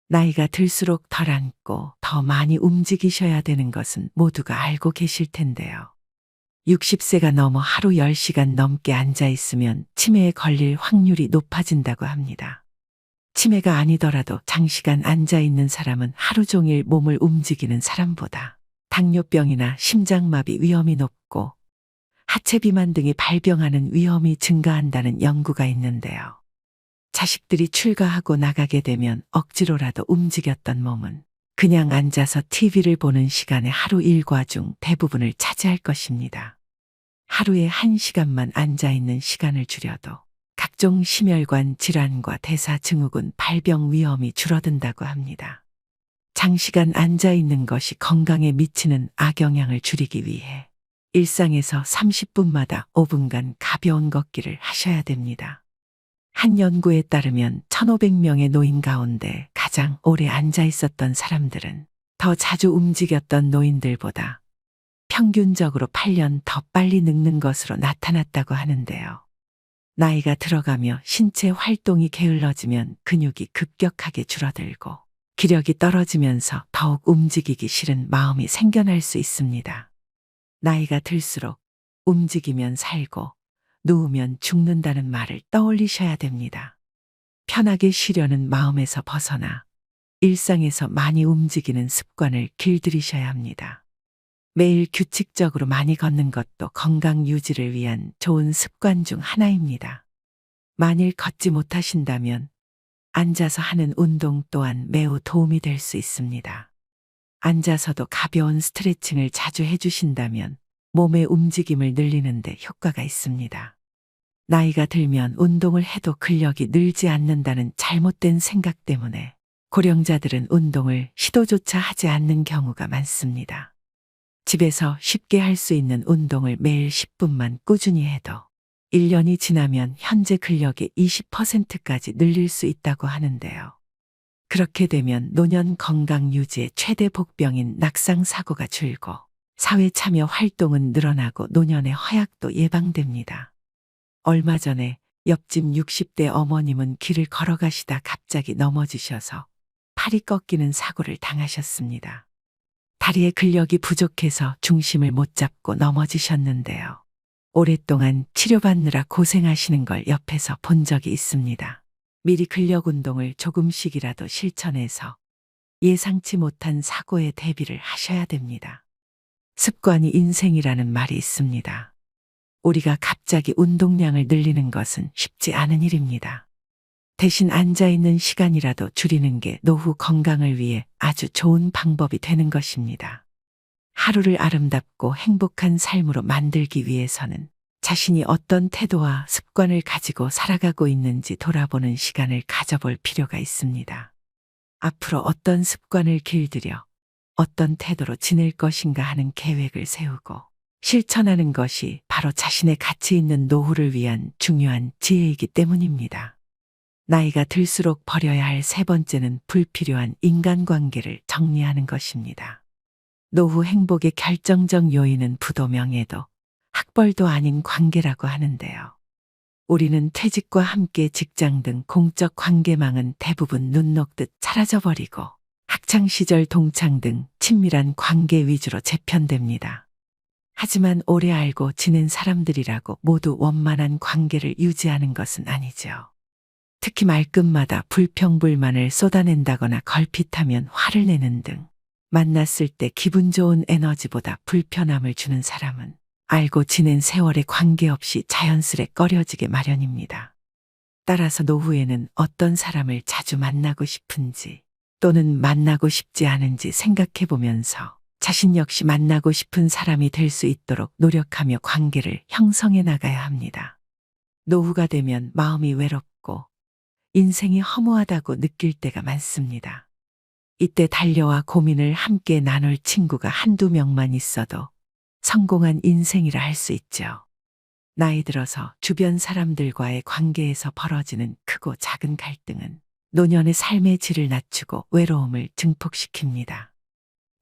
나이가 들수록 덜 앉고 더 많이 움직이셔야 되는 것은 모두가 알고 계실 텐데요. 60세가 넘어 하루 10시간 넘게 앉아 있으면 치매에 걸릴 확률이 높아진다고 합니다. 치매가 아니더라도 장시간 앉아 있는 사람은 하루 종일 몸을 움직이는 사람보다 당뇨병이나 심장마비 위험이 높고 하체 비만 등이 발병하는 위험이 증가한다는 연구가 있는데요. 자식들이 출가하고 나가게 되면 억지로라도 움직였던 몸은 그냥 앉아서 TV를 보는 시간의 하루 일과 중 대부분을 차지할 것입니다. 하루에 1시간만 앉아있는 시간을 줄여도 각종 심혈관 질환과 대사증후군 발병 위험이 줄어든다고 합니다. 장시간 앉아있는 것이 건강에 미치는 악영향을 줄이기 위해 일상에서 30분마다 5분간 가벼운 걷기를 하셔야 됩니다. 한 연구에 따르면 1,500명의 노인 가운데 가장 오래 앉아 있었던 사람들은 더 자주 움직였던 노인들보다 평균적으로 8년 더 빨리 늙는 것으로 나타났다고 하는데요. 나이가 들어가며 신체 활동이 게을러지면 근육이 급격하게 줄어들고 기력이 떨어지면서 더욱 움직이기 싫은 마음이 생겨날 수 있습니다. 나이가 들수록 움직이면 살고 누우면 죽는다는 말을 떠올리셔야 됩니다. 편하게 쉬려는 마음에서 벗어나 일상에서 많이 움직이는 습관을 길들이셔야 합니다. 매일 규칙적으로 많이 걷는 것도 건강 유지를 위한 좋은 습관 중 하나입니다. 만일 걷지 못하신다면 앉아서 하는 운동 또한 매우 도움이 될 수 있습니다. 앉아서도 가벼운 스트레칭을 자주 해주신다면 몸의 움직임을 늘리는 데 효과가 있습니다. 나이가 들면 운동을 해도 근력이 늘지 않는다는 잘못된 생각 때문에 고령자들은 운동을 시도조차 하지 않는 경우가 많습니다. 집에서 쉽게 할 수 있는 운동을 매일 10분만 꾸준히 해도 1년이 지나면 현재 근력의 20%까지 늘릴 수 있다고 하는데요. 그렇게 되면 노년 건강 유지의 최대 복병인 낙상 사고가 줄고 사회 참여 활동은 늘어나고 노년의 허약도 예방됩니다. 얼마 전에 옆집 60대 어머님은 길을 걸어가시다 갑자기 넘어지셔서 팔이 꺾이는 사고를 당하셨습니다. 다리에 근력이 부족해서 중심을 못 잡고 넘어지셨는데요. 오랫동안 치료받느라 고생하시는 걸 옆에서 본 적이 있습니다. 미리 근력 운동을 조금씩이라도 실천해서 예상치 못한 사고에 대비를 하셔야 됩니다. 습관이 인생이라는 말이 있습니다. 우리가 갑자기 운동량을 늘리는 것은 쉽지 않은 일입니다. 대신 앉아있는 시간이라도 줄이는 게 노후 건강을 위해 아주 좋은 방법이 되는 것입니다. 하루를 아름답고 행복한 삶으로 만들기 위해서는 자신이 어떤 태도와 습관을 가지고 살아가고 있는지 돌아보는 시간을 가져볼 필요가 있습니다. 앞으로 어떤 습관을 길들여 어떤 태도로 지낼 것인가 하는 계획을 세우고 실천하는 것이 바로 자신의 가치 있는 노후를 위한 중요한 지혜이기 때문입니다. 나이가 들수록 버려야 할 세 번째는 불필요한 인간관계를 정리하는 것입니다. 노후 행복의 결정적 요인은 부도 명예도 학벌도 아닌 관계라고 하는데요. 우리는 퇴직과 함께 직장 등 공적 관계망은 대부분 눈 녹듯 사라져버리고 학창시절 동창 등 친밀한 관계 위주로 재편됩니다. 하지만 오래 알고 지낸 사람들이라고 모두 원만한 관계를 유지하는 것은 아니죠. 특히 말끝마다 불평불만을 쏟아낸다거나 걸핏하면 화를 내는 등 만났을 때 기분 좋은 에너지보다 불편함을 주는 사람은 알고 지낸 세월에 관계없이 자연스레 꺼려지게 마련입니다. 따라서 노후에는 어떤 사람을 자주 만나고 싶은지 또는 만나고 싶지 않은지 생각해 보면서 자신 역시 만나고 싶은 사람이 될 수 있도록 노력하며 관계를 형성해 나가야 합니다. 노후가 되면 마음이 외롭고 인생이 허무하다고 느낄 때가 많습니다. 이때 달려와 고민을 함께 나눌 친구가 한두 명만 있어도 성공한 인생이라 할 수 있죠. 나이 들어서 주변 사람들과의 관계에서 벌어지는 크고 작은 갈등은 노년의 삶의 질을 낮추고 외로움을 증폭시킵니다.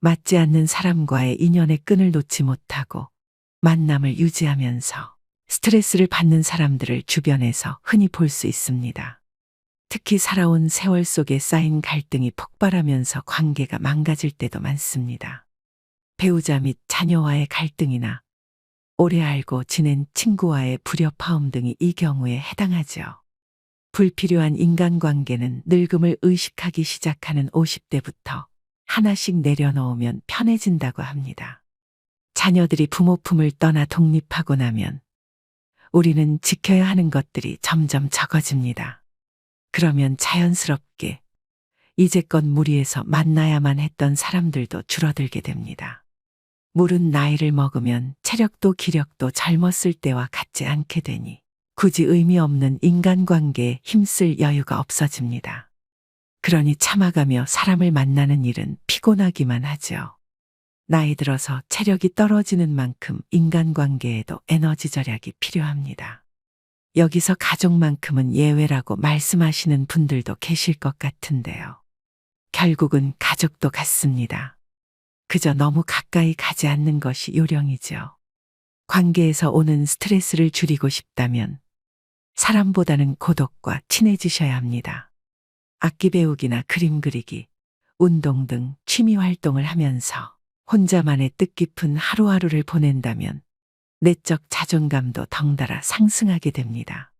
맞지 않는 사람과의 인연의 끈을 놓지 못하고 만남을 유지하면서 스트레스를 받는 사람들을 주변에서 흔히 볼 수 있습니다. 특히 살아온 세월 속에 쌓인 갈등이 폭발하면서 관계가 망가질 때도 많습니다. 배우자 및 자녀와의 갈등이나 오래 알고 지낸 친구와의 불협화음 등이 이 경우에 해당하죠. 불필요한 인간관계는 늙음을 의식하기 시작하는 50대부터 하나씩 내려놓으면 편해진다고 합니다. 자녀들이 부모 품을 떠나 독립하고 나면 우리는 지켜야 하는 것들이 점점 적어집니다. 그러면 자연스럽게 이제껏 무리해서 만나야만 했던 사람들도 줄어들게 됩니다. 물은 나이를 먹으면 체력도 기력도 젊었을 때와 같지 않게 되니 굳이 의미 없는 인간관계에 힘쓸 여유가 없어집니다. 그러니 참아가며 사람을 만나는 일은 피곤하기만 하죠. 나이 들어서 체력이 떨어지는 만큼 인간관계에도 에너지 절약이 필요합니다. 여기서 가족만큼은 예외라고 말씀하시는 분들도 계실 것 같은데요. 결국은 가족도 같습니다. 그저 너무 가까이 가지 않는 것이 요령이죠. 관계에서 오는 스트레스를 줄이고 싶다면 사람보다는 고독과 친해지셔야 합니다. 악기 배우기나 그림 그리기, 운동 등 취미 활동을 하면서 혼자만의 뜻깊은 하루하루를 보낸다면 내적 자존감도 덩달아 상승하게 됩니다.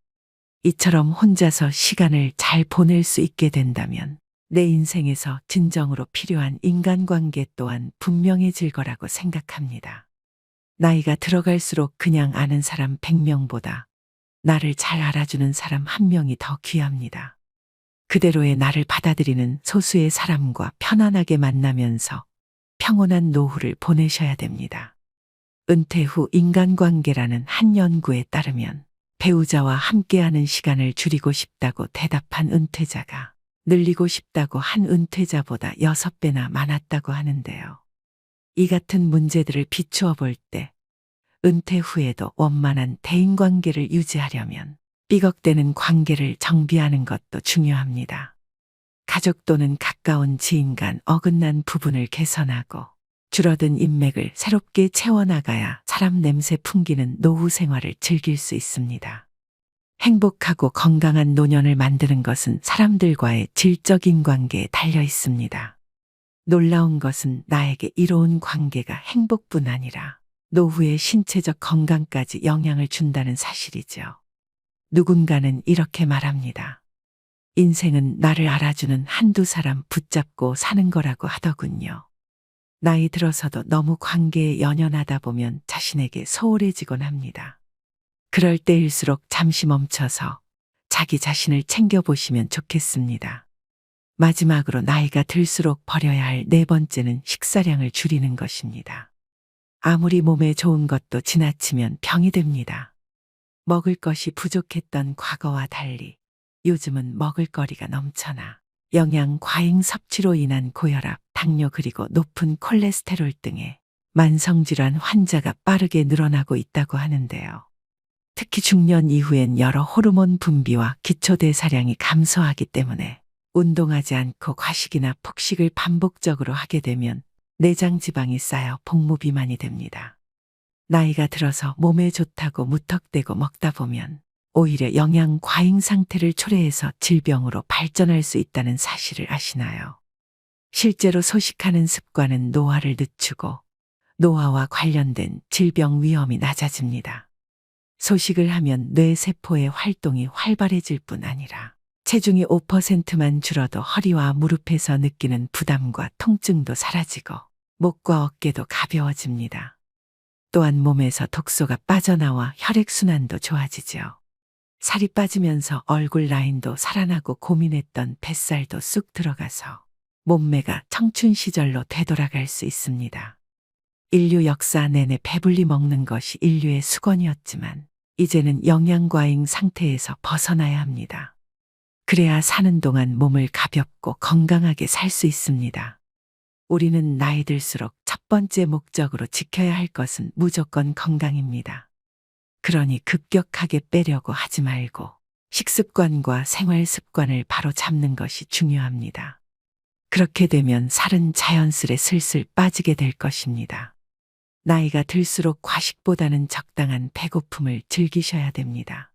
이처럼 혼자서 시간을 잘 보낼 수 있게 된다면 내 인생에서 진정으로 필요한 인간관계 또한 분명해질 거라고 생각합니다. 나이가 들어갈수록 그냥 아는 사람 100명보다 나를 잘 알아주는 사람 1명이 더 귀합니다. 그대로의 나를 받아들이는 소수의 사람과 편안하게 만나면서 평온한 노후를 보내셔야 됩니다. 은퇴 후 인간관계라는 한 연구에 따르면 배우자와 함께하는 시간을 줄이고 싶다고 대답한 은퇴자가 늘리고 싶다고 한 은퇴자보다 6배나 많았다고 하는데요. 이 같은 문제들을 비추어 볼 때 은퇴 후에도 원만한 대인관계를 유지하려면 삐걱대는 관계를 정비하는 것도 중요합니다. 가족 또는 가까운 지인 간 어긋난 부분을 개선하고 줄어든 인맥을 새롭게 채워나가야 사람 냄새 풍기는 노후 생활을 즐길 수 있습니다. 행복하고 건강한 노년을 만드는 것은 사람들과의 질적인 관계에 달려 있습니다. 놀라운 것은 나에게 이로운 관계가 행복뿐 아니라 노후의 신체적 건강까지 영향을 준다는 사실이죠. 누군가는 이렇게 말합니다. 인생은 나를 알아주는 한두 사람 붙잡고 사는 거라고 하더군요. 나이 들어서도 너무 관계에 연연하다 보면 자신에게 소홀해지곤 합니다. 그럴 때일수록 잠시 멈춰서 자기 자신을 챙겨보시면 좋겠습니다. 마지막으로 나이가 들수록 버려야 할 네 번째는 식사량을 줄이는 것입니다. 아무리 몸에 좋은 것도 지나치면 병이 됩니다. 먹을 것이 부족했던 과거와 달리 요즘은 먹을거리가 넘쳐나 영양 과잉 섭취로 인한 고혈압, 당뇨 그리고 높은 콜레스테롤 등의 만성질환 환자가 빠르게 늘어나고 있다고 하는데요. 특히 중년 이후엔 여러 호르몬 분비와 기초대사량이 감소하기 때문에 운동하지 않고 과식이나 폭식을 반복적으로 하게 되면 내장 지방이 쌓여 복무비만이 됩니다. 나이가 들어서 몸에 좋다고 무턱대고 먹다 보면 오히려 영양 과잉 상태를 초래해서 질병으로 발전할 수 있다는 사실을 아시나요? 실제로 소식하는 습관은 노화를 늦추고 노화와 관련된 질병 위험이 낮아집니다. 소식을 하면 뇌세포의 활동이 활발해질 뿐 아니라 체중이 5%만 줄어도 허리와 무릎에서 느끼는 부담과 통증도 사라지고 목과 어깨도 가벼워집니다. 또한 몸에서 독소가 빠져나와 혈액순환도 좋아지죠. 살이 빠지면서 얼굴 라인도 살아나고 고민했던 뱃살도 쑥 들어가서 몸매가 청춘 시절로 되돌아갈 수 있습니다. 인류 역사 내내 배불리 먹는 것이 인류의 수건이었지만 이제는 영양과잉 상태에서 벗어나야 합니다. 그래야 사는 동안 몸을 가볍고 건강하게 살 수 있습니다. 우리는 나이 들수록 첫 번째 목적으로 지켜야 할 것은 무조건 건강입니다. 그러니 급격하게 빼려고 하지 말고 식습관과 생활 습관을 바로 잡는 것이 중요합니다. 그렇게 되면 살은 자연스레 슬슬 빠지게 될 것입니다. 나이가 들수록 과식보다는 적당한 배고픔을 즐기셔야 됩니다.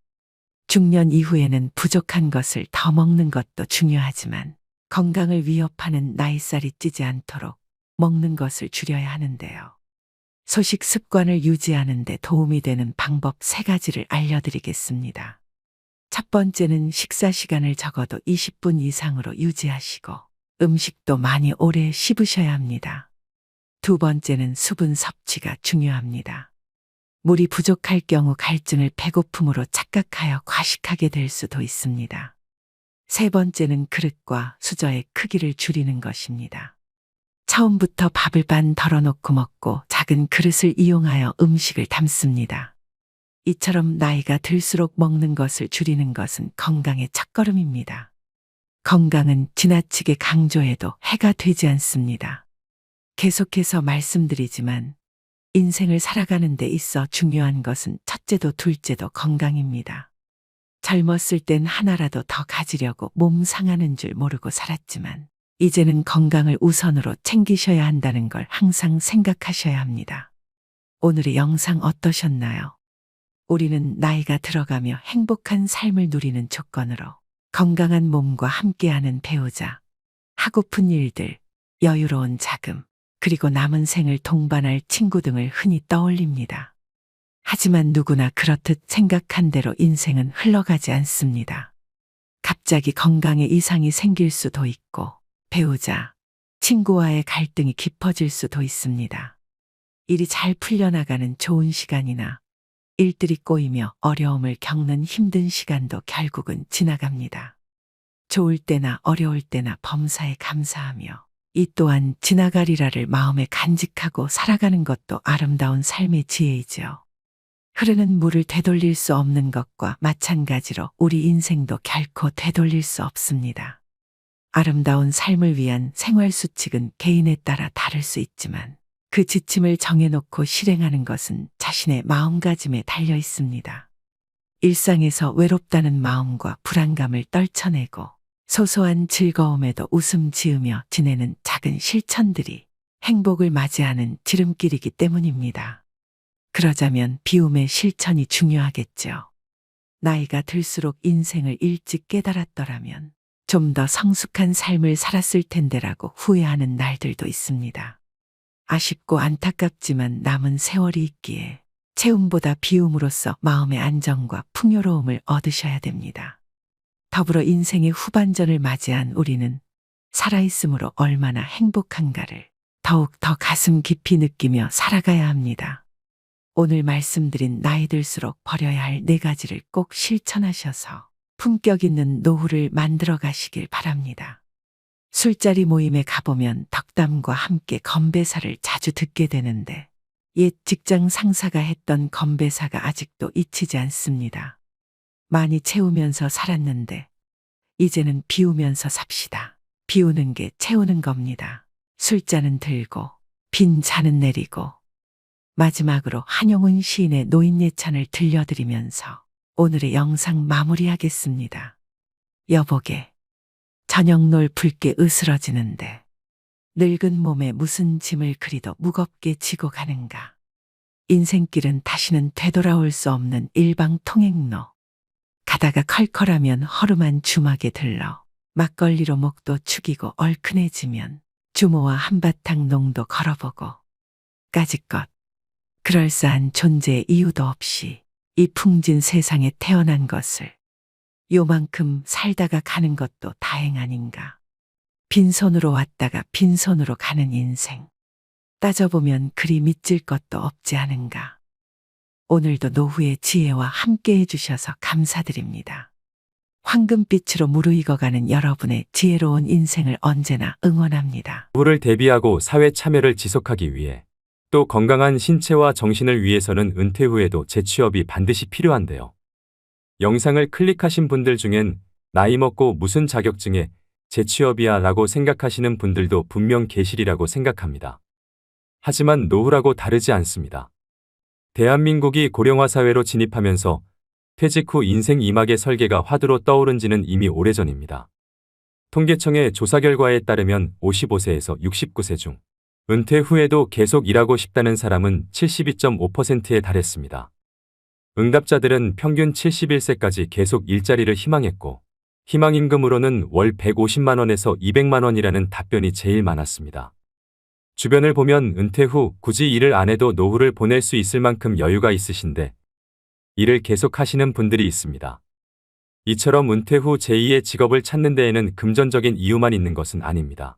중년 이후에는 부족한 것을 더 먹는 것도 중요하지만 건강을 위협하는 나이살이 찌지 않도록 먹는 것을 줄여야 하는데요. 소식 습관을 유지하는 데 도움이 되는 방법 3가지를 알려드리겠습니다. 첫 번째는 식사 시간을 적어도 20분 이상으로 유지하시고 음식도 많이 오래 씹으셔야 합니다. 두 번째는 수분 섭취가 중요합니다. 물이 부족할 경우 갈증을 배고픔으로 착각하여 과식하게 될 수도 있습니다. 세 번째는 그릇과 수저의 크기를 줄이는 것입니다. 처음부터 밥을 반 덜어놓고 먹고 작은 그릇을 이용하여 음식을 담습니다. 이처럼 나이가 들수록 먹는 것을 줄이는 것은 건강의 첫걸음입니다. 건강은 지나치게 강조해도 해가 되지 않습니다. 계속해서 말씀드리지만 인생을 살아가는 데 있어 중요한 것은 첫째도 둘째도 건강입니다. 젊었을 땐 하나라도 더 가지려고 몸 상하는 줄 모르고 살았지만 이제는 건강을 우선으로 챙기셔야 한다는 걸 항상 생각하셔야 합니다. 오늘의 영상 어떠셨나요? 우리는 나이가 들어가며 행복한 삶을 누리는 조건으로 건강한 몸과 함께하는 배우자, 하고픈 일들, 여유로운 자금, 그리고 남은 생을 동반할 친구 등을 흔히 떠올립니다. 하지만 누구나 그렇듯 생각한 대로 인생은 흘러가지 않습니다. 갑자기 건강에 이상이 생길 수도 있고 배우자, 친구와의 갈등이 깊어질 수도 있습니다. 일이 잘 풀려나가는 좋은 시간이나 일들이 꼬이며 어려움을 겪는 힘든 시간도 결국은 지나갑니다. 좋을 때나 어려울 때나 범사에 감사하며 이 또한 지나가리라를 마음에 간직하고 살아가는 것도 아름다운 삶의 지혜이죠. 흐르는 물을 되돌릴 수 없는 것과 마찬가지로 우리 인생도 결코 되돌릴 수 없습니다. 아름다운 삶을 위한 생활 수칙은 개인에 따라 다를 수 있지만 그 지침을 정해놓고 실행하는 것은 자신의 마음가짐에 달려 있습니다. 일상에서 외롭다는 마음과 불안감을 떨쳐내고 소소한 즐거움에도 웃음 지으며 지내는 작은 실천들이 행복을 맞이하는 지름길이기 때문입니다. 그러자면 비움의 실천이 중요하겠죠. 나이가 들수록 인생을 일찍 깨달았더라면 좀 더 성숙한 삶을 살았을 텐데라고 후회하는 날들도 있습니다. 아쉽고 안타깝지만 남은 세월이 있기에 채움보다 비움으로써 마음의 안정과 풍요로움을 얻으셔야 됩니다. 더불어 인생의 후반전을 맞이한 우리는 살아있음으로 얼마나 행복한가를 더욱 더 가슴 깊이 느끼며 살아가야 합니다. 오늘 말씀드린 나이 들수록 버려야 할 4가지를 꼭 실천하셔서 품격 있는 노후를 만들어 가시길 바랍니다. 술자리 모임에 가보면 덕담과 함께 건배사를 자주 듣게 되는데 옛 직장 상사가 했던 건배사가 아직도 잊히지 않습니다. 많이 채우면서 살았는데 이제는 비우면서 삽시다. 비우는 게 채우는 겁니다. 술잔은 들고 빈 잔은 내리고 마지막으로 한용운 시인의 노인예찬을 들려드리면서 오늘의 영상 마무리하겠습니다. 여보게, 저녁놀 붉게 으스러지는데 늙은 몸에 무슨 짐을 그리도 무겁게 지고 가는가. 인생길은 다시는 되돌아올 수 없는 일방통행로. 가다가 컬컬하면 허름한 주막에 들러 막걸리로 목도 축이고 얼큰해지면 주모와 한바탕 농도 걸어보고 까짓것 그럴싸한 존재의 이유도 없이 이 풍진 세상에 태어난 것을 요만큼 살다가 가는 것도 다행 아닌가. 빈손으로 왔다가 빈손으로 가는 인생. 따져보면 그리 믿질 것도 없지 않은가. 오늘도 노후의 지혜와 함께 해주셔서 감사드립니다. 황금빛으로 무르익어가는 여러분의 지혜로운 인생을 언제나 응원합니다. 노후를 대비하고 사회 참여를 지속하기 위해 또 건강한 신체와 정신을 위해서는 은퇴 후에도 재취업이 반드시 필요한데요. 영상을 클릭하신 분들 중엔 나이 먹고 무슨 자격증에 재취업이야 라고 생각하시는 분들도 분명 계시리라고 생각합니다. 하지만 노후라고 다르지 않습니다. 대한민국이 고령화 사회로 진입하면서 퇴직 후 인생 2막의 설계가 화두로 떠오른 지는 이미 오래전입니다. 통계청의 조사 결과에 따르면 55세에서 69세 중 은퇴 후에도 계속 일하고 싶다는 사람은 72.5%에 달했습니다. 응답자들은 평균 71세까지 계속 일자리를 희망했고 희망임금으로는 월 150만 원에서 200만 원이라는 답변이 제일 많았습니다. 주변을 보면 은퇴 후 굳이 일을 안 해도 노후를 보낼 수 있을 만큼 여유가 있으신데 일을 계속 하시는 분들이 있습니다. 이처럼 은퇴 후 제2의 직업을 찾는 데에는 금전적인 이유만 있는 것은 아닙니다.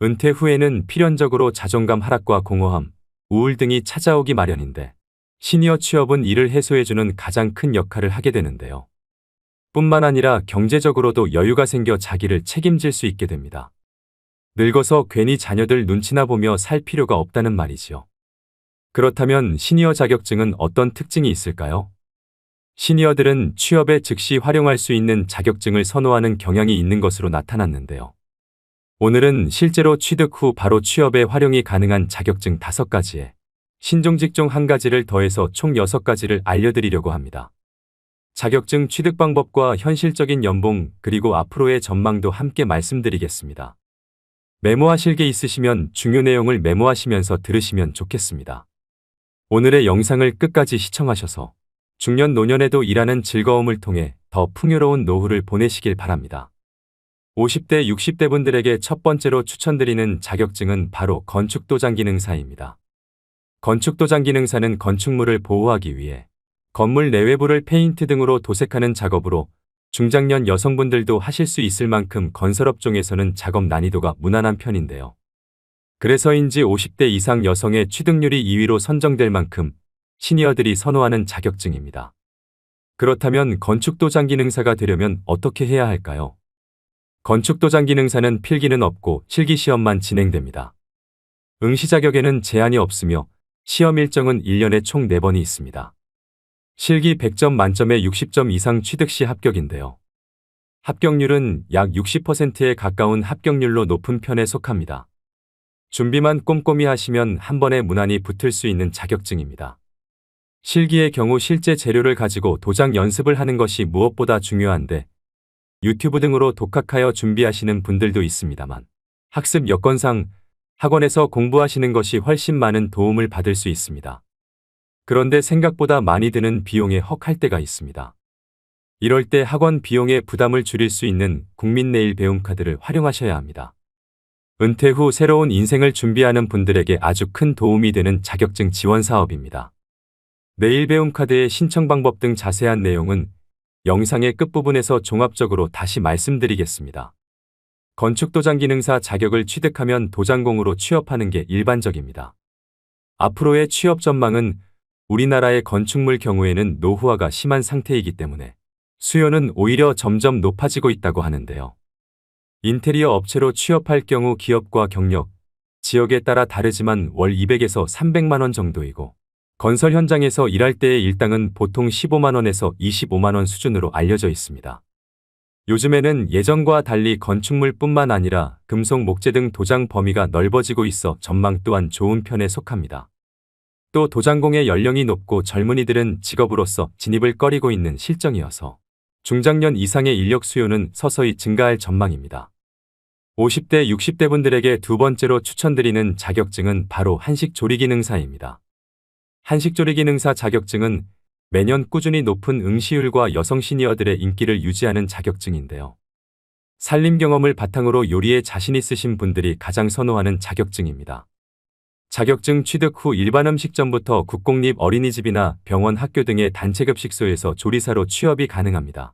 은퇴 후에는 필연적으로 자존감 하락과 공허함, 우울 등이 찾아오기 마련인데 시니어 취업은 이를 해소해주는 가장 큰 역할을 하게 되는데요. 뿐만 아니라 경제적으로도 여유가 생겨 자기를 책임질 수 있게 됩니다. 늙어서 괜히 자녀들 눈치나 보며 살 필요가 없다는 말이지요. 그렇다면 시니어 자격증은 어떤 특징이 있을까요? 시니어들은 취업에 즉시 활용할 수 있는 자격증을 선호하는 경향이 있는 것으로 나타났는데요. 오늘은 실제로 취득 후 바로 취업에 활용이 가능한 자격증 5가지에 신종직종 1가지를 더해서 총 6가지를 알려드리려고 합니다. 자격증 취득 방법과 현실적인 연봉 그리고 앞으로의 전망도 함께 말씀드리겠습니다. 메모하실 게 있으시면 중요 내용을 메모하시면서 들으시면 좋겠습니다. 오늘의 영상을 끝까지 시청하셔서 중년 노년에도 일하는 즐거움을 통해 더 풍요로운 노후를 보내시길 바랍니다. 50대, 60대 분들에게 첫 번째로 추천드리는 자격증은 바로 건축도장기능사입니다. 건축도장기능사는 건축물을 보호하기 위해 건물 내외부를 페인트 등으로 도색하는 작업으로 중장년 여성분들도 하실 수 있을 만큼 건설업종에서는 작업 난이도가 무난한 편인데요. 그래서인지 50대 이상 여성의 취득률이 2위로 선정될 만큼 시니어들이 선호하는 자격증입니다. 그렇다면 건축도장기능사가 되려면 어떻게 해야 할까요? 건축도장기능사는 필기는 없고 실기시험만 진행됩니다. 응시 자격에는 제한이 없으며 시험 일정은 1년에 총 4번이 있습니다. 실기 100점 만점에 60점 이상 취득 시 합격인데요. 합격률은 약 60%에 가까운 합격률로 높은 편에 속합니다. 준비만 꼼꼼히 하시면 한 번에 무난히 붙을 수 있는 자격증입니다. 실기의 경우 실제 재료를 가지고 도장 연습을 하는 것이 무엇보다 중요한데 유튜브 등으로 독학하여 준비하시는 분들도 있습니다만 학습 여건상 학원에서 공부하시는 것이 훨씬 많은 도움을 받을 수 있습니다. 그런데 생각보다 많이 드는 비용에 헉할 때가 있습니다. 이럴 때 학원 비용의 부담을 줄일 수 있는 국민내일배움카드를 활용하셔야 합니다. 은퇴 후 새로운 인생을 준비하는 분들에게 아주 큰 도움이 되는 자격증 지원 사업입니다. 내일배움카드의 신청 방법 등 자세한 내용은 영상의 끝부분에서 종합적으로 다시 말씀드리겠습니다. 건축도장기능사 자격을 취득하면 도장공으로 취업하는 게 일반적입니다. 앞으로의 취업 전망은 우리나라의 건축물 경우에는 노후화가 심한 상태이기 때문에 수요는 오히려 점점 높아지고 있다고 하는데요. 인테리어 업체로 취업할 경우 기업과 경력, 지역에 따라 다르지만 월 200에서 300만 원 정도이고 건설 현장에서 일할 때의 일당은 보통 15만 원에서 25만 원 수준으로 알려져 있습니다. 요즘에는 예전과 달리 건축물뿐만 아니라 금속, 목재 등 도장 범위가 넓어지고 있어 전망 또한 좋은 편에 속합니다. 또 도장공의 연령이 높고 젊은이들은 직업으로서 진입을 꺼리고 있는 실정이어서 중장년 이상의 인력 수요는 서서히 증가할 전망입니다. 50대, 60대 분들에게 두 번째로 추천드리는 자격증은 바로 한식조리기능사입니다. 한식조리기능사 자격증은 매년 꾸준히 높은 응시율과 여성 시니어들의 인기를 유지하는 자격증인데요. 살림 경험을 바탕으로 요리에 자신 있으신 분들이 가장 선호하는 자격증입니다. 자격증 취득 후 일반 음식점부터 국공립 어린이집이나 병원, 학교 등의 단체급식소에서 조리사로 취업이 가능합니다.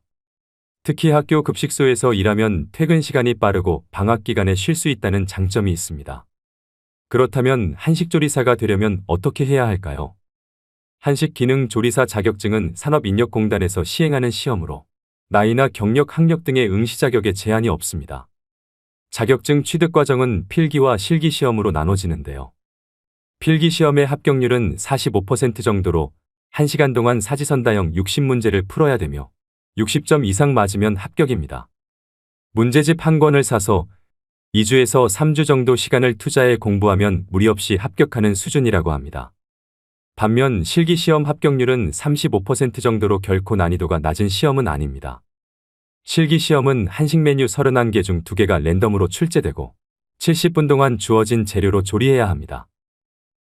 특히 학교 급식소에서 일하면 퇴근 시간이 빠르고 방학 기간에 쉴 수 있다는 장점이 있습니다. 그렇다면 한식조리사가 되려면 어떻게 해야 할까요? 한식기능조리사 자격증은 산업인력공단에서 시행하는 시험으로 나이나 경력, 학력 등의 응시 자격에 제한이 없습니다. 자격증 취득 과정은 필기와 실기 시험으로 나눠지는데요. 필기 시험의 합격률은 45% 정도로 1시간 동안 사지선다형 60문제를 풀어야 되며 60점 이상 맞으면 합격입니다. 문제집 한 권을 사서 2주에서 3주 정도 시간을 투자해 공부하면 무리 없이 합격하는 수준이라고 합니다. 반면 실기시험 합격률은 35% 정도로 결코 난이도가 낮은 시험은 아닙니다. 실기시험은 한식 메뉴 31개 중 2개가 랜덤으로 출제되고 70분 동안 주어진 재료로 조리해야 합니다.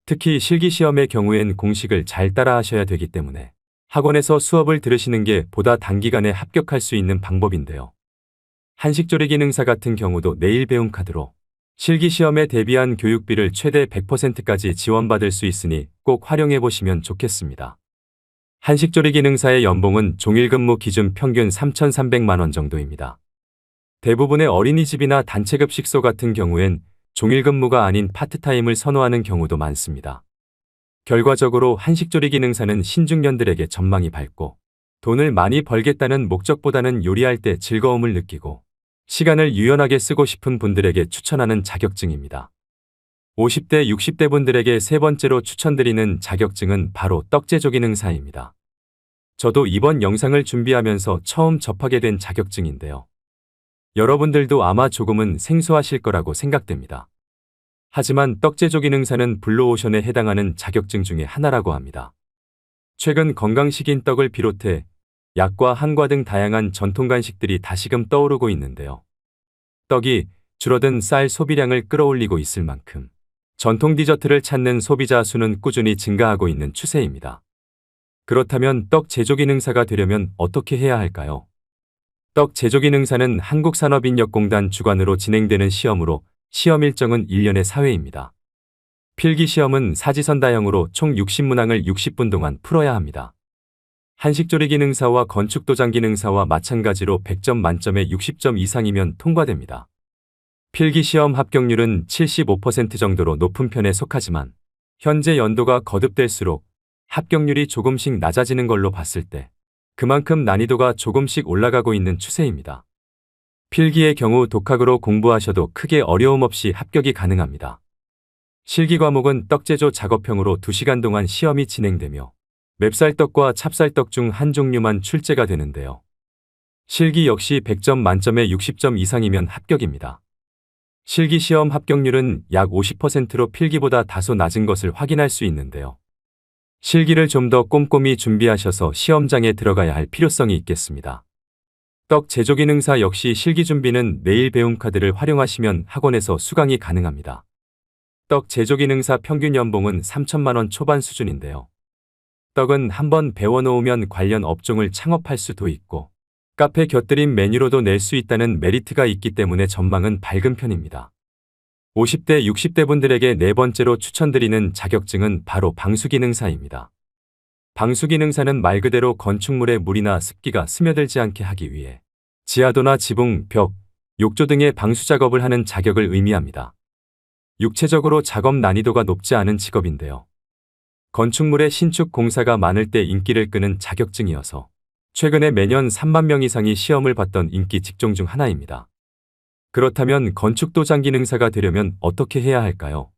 특히 실기시험의 경우엔 공식을 잘 따라 하셔야 되기 때문에 학원에서 수업을 들으시는 게 보다 단기간에 합격할 수 있는 방법인데요. 한식조리기능사 같은 경우도 내일 배움 카드로 실기시험에 대비한 교육비를 최대 100%까지 지원받을 수 있으니 꼭 활용해 보시면 좋겠습니다. 한식조리기능사의 연봉은 종일근무 기준 평균 3,300만 원 정도입니다. 대부분의 어린이집이나 단체급식소 같은 경우엔 종일근무가 아닌 파트타임을 선호하는 경우도 많습니다. 결과적으로 한식조리기능사는 신중년들에게 전망이 밝고 돈을 많이 벌겠다는 목적보다는 요리할 때 즐거움을 느끼고 시간을 유연하게 쓰고 싶은 분들에게 추천하는 자격증입니다. 50대, 60대 분들에게 세 번째로 추천드리는 자격증은 바로 떡제조기능사입니다. 저도 이번 영상을 준비하면서 처음 접하게 된 자격증인데요. 여러분들도 아마 조금은 생소하실 거라고 생각됩니다. 하지만 떡제조기능사는 블루오션에 해당하는 자격증 중에 하나라고 합니다. 최근 건강식인 떡을 비롯해 약과 한과 등 다양한 전통 간식들이 다시금 떠오르고 있는데요. 떡이 줄어든 쌀 소비량을 끌어올리고 있을 만큼 전통 디저트를 찾는 소비자 수는 꾸준히 증가하고 있는 추세입니다. 그렇다면 떡 제조기능사가 되려면 어떻게 해야 할까요? 떡 제조기능사는 한국산업인력공단 주관으로 진행되는 시험으로 시험 일정은 1년에 4회입니다. 필기시험은 사지선다형으로 총 60문항을 60분 동안 풀어야 합니다. 한식조리기능사와 건축도장기능사와 마찬가지로 100점 만점에 60점 이상이면 통과됩니다. 필기시험 합격률은 75% 정도로 높은 편에 속하지만 현재 연도가 거듭될수록 합격률이 조금씩 낮아지는 걸로 봤을 때 그만큼 난이도가 조금씩 올라가고 있는 추세입니다. 필기의 경우 독학으로 공부하셔도 크게 어려움 없이 합격이 가능합니다. 실기 과목은 떡제조 작업형으로 2시간 동안 시험이 진행되며 맵쌀떡과 찹쌀떡 중 한 종류만 출제가 되는데요. 실기 역시 100점 만점에 60점 이상이면 합격입니다. 실기 시험 합격률은 약 50%로 필기보다 다소 낮은 것을 확인할 수 있는데요. 실기를 좀 더 꼼꼼히 준비하셔서 시험장에 들어가야 할 필요성이 있겠습니다. 떡 제조기능사 역시 실기 준비는 내일 배움 카드를 활용하시면 학원에서 수강이 가능합니다. 떡 제조기능사 평균 연봉은 3천만 원 초반 수준인데요. 떡은 한번 배워놓으면 관련 업종을 창업할 수도 있고 카페 곁들인 메뉴로도 낼 수 있다는 메리트가 있기 때문에 전망은 밝은 편입니다. 50대, 60대 분들에게 네 번째로 추천드리는 자격증은 바로 방수기능사입니다. 방수기능사는 말 그대로 건축물에 물이나 습기가 스며들지 않게 하기 위해 지하도나 지붕, 벽, 욕조 등의 방수 작업을 하는 자격을 의미합니다. 육체적으로 작업 난이도가 높지 않은 직업인데요. 건축물의 신축 공사가 많을 때 인기를 끄는 자격증이어서 최근에 매년 3만 명 이상이 시험을 봤던 인기 직종 중 하나입니다. 그렇다면 건축도장 기능사가 되려면 어떻게 해야 할까요?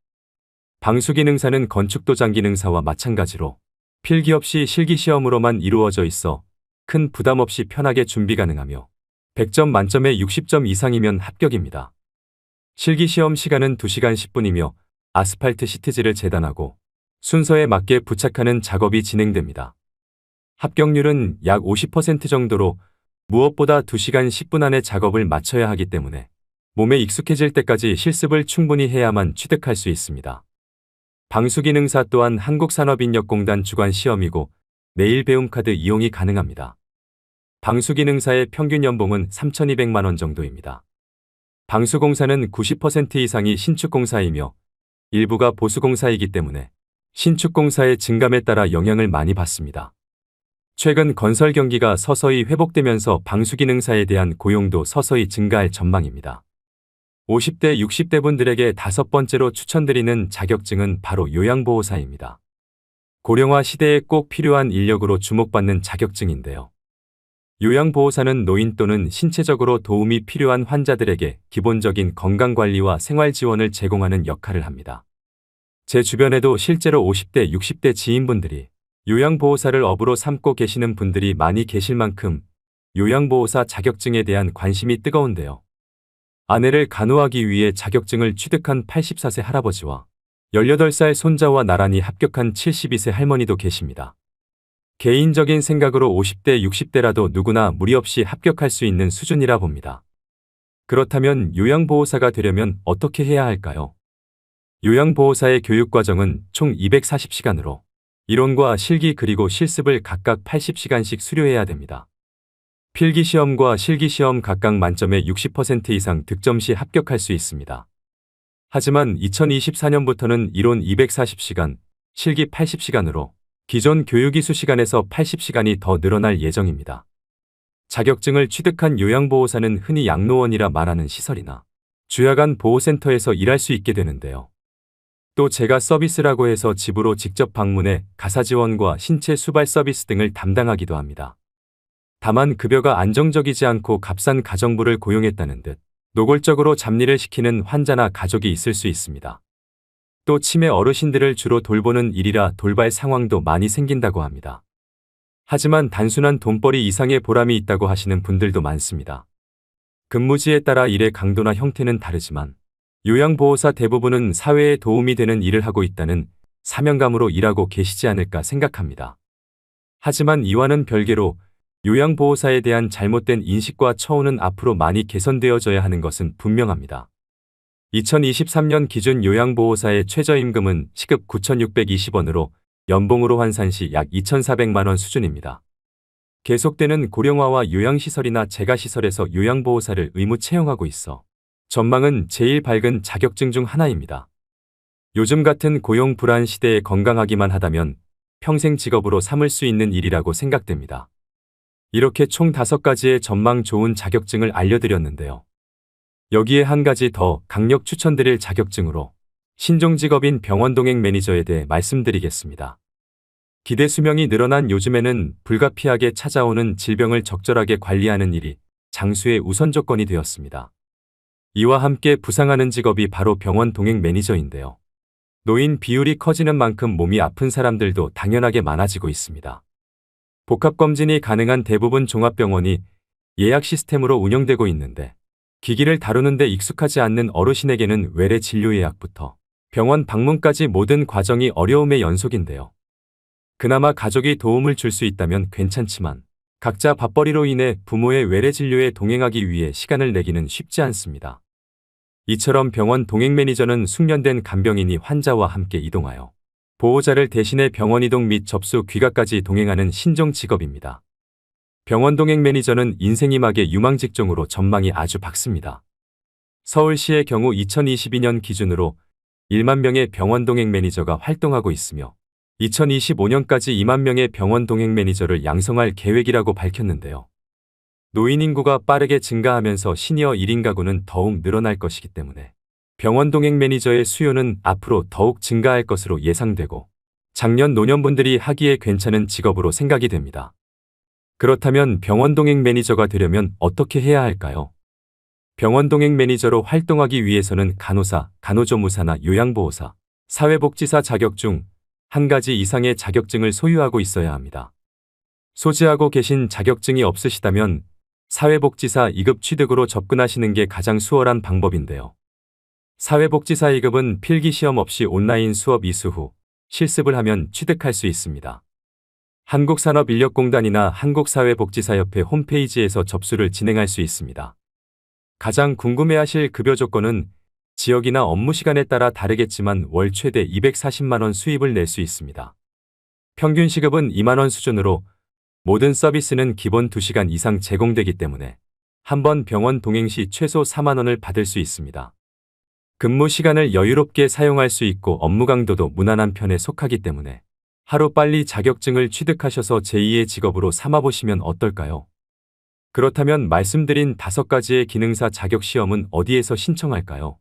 방수 기능사는 건축도장 기능사와 마찬가지로 필기 없이 실기 시험으로만 이루어져 있어 큰 부담 없이 편하게 준비 가능하며 100점 만점에 60점 이상이면 합격입니다. 실기 시험 시간은 2시간 10분이며 아스팔트 시트지를 재단하고 순서에 맞게 부착하는 작업이 진행됩니다. 합격률은 약 50% 정도로 무엇보다 2시간 10분 안에 작업을 마쳐야 하기 때문에 몸에 익숙해질 때까지 실습을 충분히 해야만 취득할 수 있습니다. 방수기능사 또한 한국산업인력공단 주관 시험이고 내일 배움 카드 이용이 가능합니다. 방수기능사의 평균 연봉은 3,200만 원 정도입니다. 방수공사는 90% 이상이 신축공사이며 일부가 보수공사이기 때문에 신축공사의 증감에 따라 영향을 많이 받습니다. 최근 건설 경기가 서서히 회복되면서 방수기능사에 대한 고용도 서서히 증가할 전망입니다. 50대, 60대 분들에게 5번째로 추천드리는 자격증은 바로 요양보호사입니다. 고령화 시대에 꼭 필요한 인력으로 주목받는 자격증인데요. 요양보호사는 노인 또는 신체적으로 도움이 필요한 환자들에게 기본적인 건강관리와 생활지원을 제공하는 역할을 합니다. 제 주변에도 실제로 50대, 60대 지인분들이 요양보호사를 업으로 삼고 계시는 분들이 많이 계실 만큼 요양보호사 자격증에 대한 관심이 뜨거운데요. 아내를 간호하기 위해 자격증을 취득한 84세 할아버지와 18살 손자와 나란히 합격한 72세 할머니도 계십니다. 개인적인 생각으로 50대, 60대라도 누구나 무리 없이 합격할 수 있는 수준이라 봅니다. 그렇다면 요양보호사가 되려면 어떻게 해야 할까요? 요양보호사의 교육과정은 총 240시간으로 이론과 실기 그리고 실습을 각각 80시간씩 수료해야 됩니다. 필기시험과 실기시험 각각 만점에 60% 이상 득점 시 합격할 수 있습니다. 하지만 2024년부터는 이론 240시간, 실기 80시간으로 기존 교육이수 시간에서 80시간이 더 늘어날 예정입니다. 자격증을 취득한 요양보호사는 흔히 양로원이라 말하는 시설이나 주야간 보호센터에서 일할 수 있게 되는데요. 또 제가 서비스라고 해서 집으로 직접 방문해 가사지원과 신체 수발 서비스 등을 담당하기도 합니다. 다만 급여가 안정적이지 않고 값싼 가정부를 고용했다는 듯 노골적으로 잡일을 시키는 환자나 가족이 있을 수 있습니다. 또 치매 어르신들을 주로 돌보는 일이라 돌발 상황도 많이 생긴다고 합니다. 하지만 단순한 돈벌이 이상의 보람이 있다고 하시는 분들도 많습니다. 근무지에 따라 일의 강도나 형태는 다르지만 요양보호사 대부분은 사회에 도움이 되는 일을 하고 있다는 사명감으로 일하고 계시지 않을까 생각합니다. 하지만 이와는 별개로 요양보호사에 대한 잘못된 인식과 처우는 앞으로 많이 개선되어져야 하는 것은 분명합니다. 2023년 기준 요양보호사의 최저임금은 시급 9,620원으로 연봉으로 환산 시 약 2,400만 원 수준입니다. 계속되는 고령화와 요양시설이나 재가시설에서 요양보호사를 의무 채용하고 있어 전망은 제일 밝은 자격증 중 하나입니다. 요즘 같은 고용 불안 시대에 건강하기만 하다면 평생 직업으로 삼을 수 있는 일이라고 생각됩니다. 이렇게 총 5가지의 전망 좋은 자격증을 알려드렸는데요. 여기에 한 가지 더 강력 추천드릴 자격증으로 신종직업인 병원동행 매니저에 대해 말씀드리겠습니다. 기대 수명이 늘어난 요즘에는 불가피하게 찾아오는 질병을 적절하게 관리하는 일이 장수의 우선 조건이 되었습니다. 이와 함께 부상하는 직업이 바로 병원 동행 매니저인데요. 노인 비율이 커지는 만큼 몸이 아픈 사람들도 당연하게 많아지고 있습니다. 복합검진이 가능한 대부분 종합병원이 예약 시스템으로 운영되고 있는데 기기를 다루는 데 익숙하지 않는 어르신에게는 외래 진료 예약부터 병원 방문까지 모든 과정이 어려움의 연속인데요. 그나마 가족이 도움을 줄 수 있다면 괜찮지만 각자 밥벌이로 인해 부모의 외래 진료에 동행하기 위해 시간을 내기는 쉽지 않습니다. 이처럼 병원 동행 매니저는 숙련된 간병인이 환자와 함께 이동하여 보호자를 대신해 병원 이동 및 접수 귀가까지 동행하는 신종 직업입니다. 병원 동행 매니저는 인생이막의 유망 직종으로 전망이 아주 밝습니다. 서울시의 경우 2022년 기준으로 1만 명의 병원 동행 매니저가 활동하고 있으며 2025년까지 2만 명의 병원 동행 매니저를 양성할 계획이라고 밝혔는데요. 노인 인구가 빠르게 증가하면서 시니어 1인 가구는 더욱 늘어날 것이기 때문에 병원 동행 매니저의 수요는 앞으로 더욱 증가할 것으로 예상되고 장년 노년분들이 하기에 괜찮은 직업으로 생각이 됩니다. 그렇다면 병원 동행 매니저가 되려면 어떻게 해야 할까요? 병원 동행 매니저로 활동하기 위해서는 간호사, 간호조무사나 요양보호사, 사회복지사 자격 중 한 가지 이상의 자격증을 소유하고 있어야 합니다. 소지하고 계신 자격증이 없으시다면 사회복지사 2급 취득으로 접근하시는 게 가장 수월한 방법인데요. 사회복지사 2급은 필기시험 없이 온라인 수업 이수 후 실습을 하면 취득할 수 있습니다. 한국산업인력공단이나 한국사회복지사협회 홈페이지에서 접수를 진행할 수 있습니다. 가장 궁금해하실 급여 조건은 지역이나 업무 시간에 따라 다르겠지만 월 최대 240만 원 수입을 낼 수 있습니다. 평균 시급은 2만 원 수준으로 모든 서비스는 기본 2시간 이상 제공되기 때문에 한 번 병원 동행 시 최소 4만 원을 받을 수 있습니다. 근무 시간을 여유롭게 사용할 수 있고 업무 강도도 무난한 편에 속하기 때문에 하루빨리 자격증을 취득하셔서 제2의 직업으로 삼아보시면 어떨까요? 그렇다면 말씀드린 5가지의 기능사 자격시험은 어디에서 신청할까요?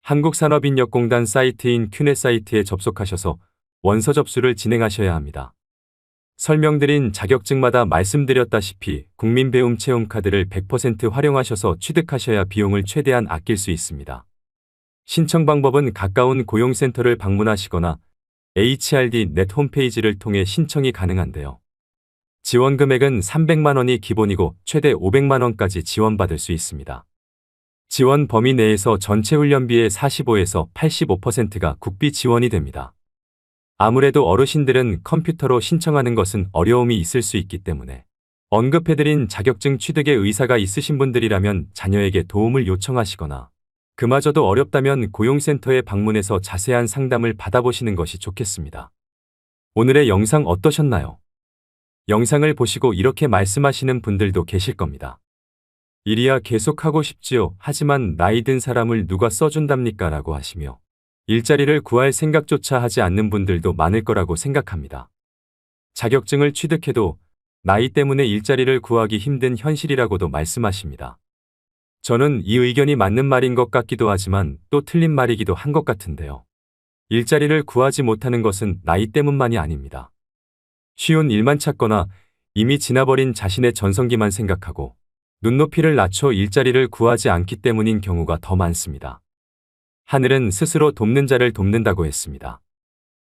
한국산업인력공단 사이트인 큐넷 사이트에 접속하셔서 원서 접수를 진행하셔야 합니다. 설명드린 자격증마다 말씀드렸다시피 국민배움 체험카드를 100% 활용하셔서 취득하셔야 비용을 최대한 아낄 수 있습니다. 신청 방법은 가까운 고용센터를 방문하시거나 HRD.net 홈페이지를 통해 신청이 가능한데요. 지원 금액은 300만 원이 기본이고 최대 500만 원까지 지원받을 수 있습니다. 지원 범위 내에서 전체 훈련비의 45에서 85%가 국비 지원이 됩니다. 아무래도 어르신들은 컴퓨터로 신청하는 것은 어려움이 있을 수 있기 때문에 언급해드린 자격증 취득에 의사가 있으신 분들이라면 자녀에게 도움을 요청하시거나 그마저도 어렵다면 고용센터에 방문해서 자세한 상담을 받아보시는 것이 좋겠습니다. 오늘의 영상 어떠셨나요? 영상을 보시고 이렇게 말씀하시는 분들도 계실 겁니다. 일이야 계속하고 싶지요. 하지만 나이 든 사람을 누가 써준답니까? 라고 하시며 일자리를 구할 생각조차 하지 않는 분들도 많을 거라고 생각합니다. 자격증을 취득해도 나이 때문에 일자리를 구하기 힘든 현실이라고도 말씀하십니다. 저는 이 의견이 맞는 말인 것 같기도 하지만 또 틀린 말이기도 한 것 같은데요. 일자리를 구하지 못하는 것은 나이 때문만이 아닙니다. 쉬운 일만 찾거나 이미 지나버린 자신의 전성기만 생각하고 눈높이를 낮춰 일자리를 구하지 않기 때문인 경우가 더 많습니다. 하늘은 스스로 돕는 자를 돕는다고 했습니다.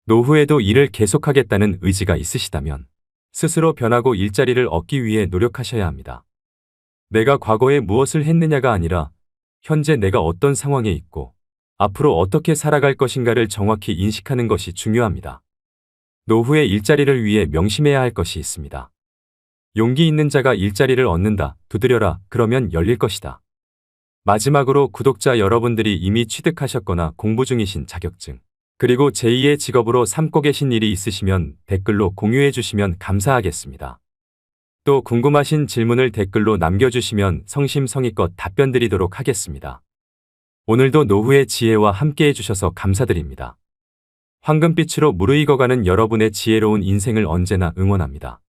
노후에도 일을 계속하겠다는 의지가 있으시다면 스스로 변하고 일자리를 얻기 위해 노력하셔야 합니다. 내가 과거에 무엇을 했느냐가 아니라 현재 내가 어떤 상황에 있고 앞으로 어떻게 살아갈 것인가를 정확히 인식하는 것이 중요합니다. 노후의 일자리를 위해 명심해야 할 것이 있습니다. 용기 있는 자가 일자리를 얻는다. 두드려라. 그러면 열릴 것이다. 마지막으로 구독자 여러분들이 이미 취득하셨거나 공부 중이신 자격증, 그리고 제2의 직업으로 삼고 계신 일이 있으시면 댓글로 공유해 주시면 감사하겠습니다. 또 궁금하신 질문을 댓글로 남겨주시면 성심성의껏 답변 드리도록 하겠습니다. 오늘도 노후의 지혜와 함께 해주셔서 감사드립니다. 황금빛으로 무르익어가는 여러분의 지혜로운 인생을 언제나 응원합니다.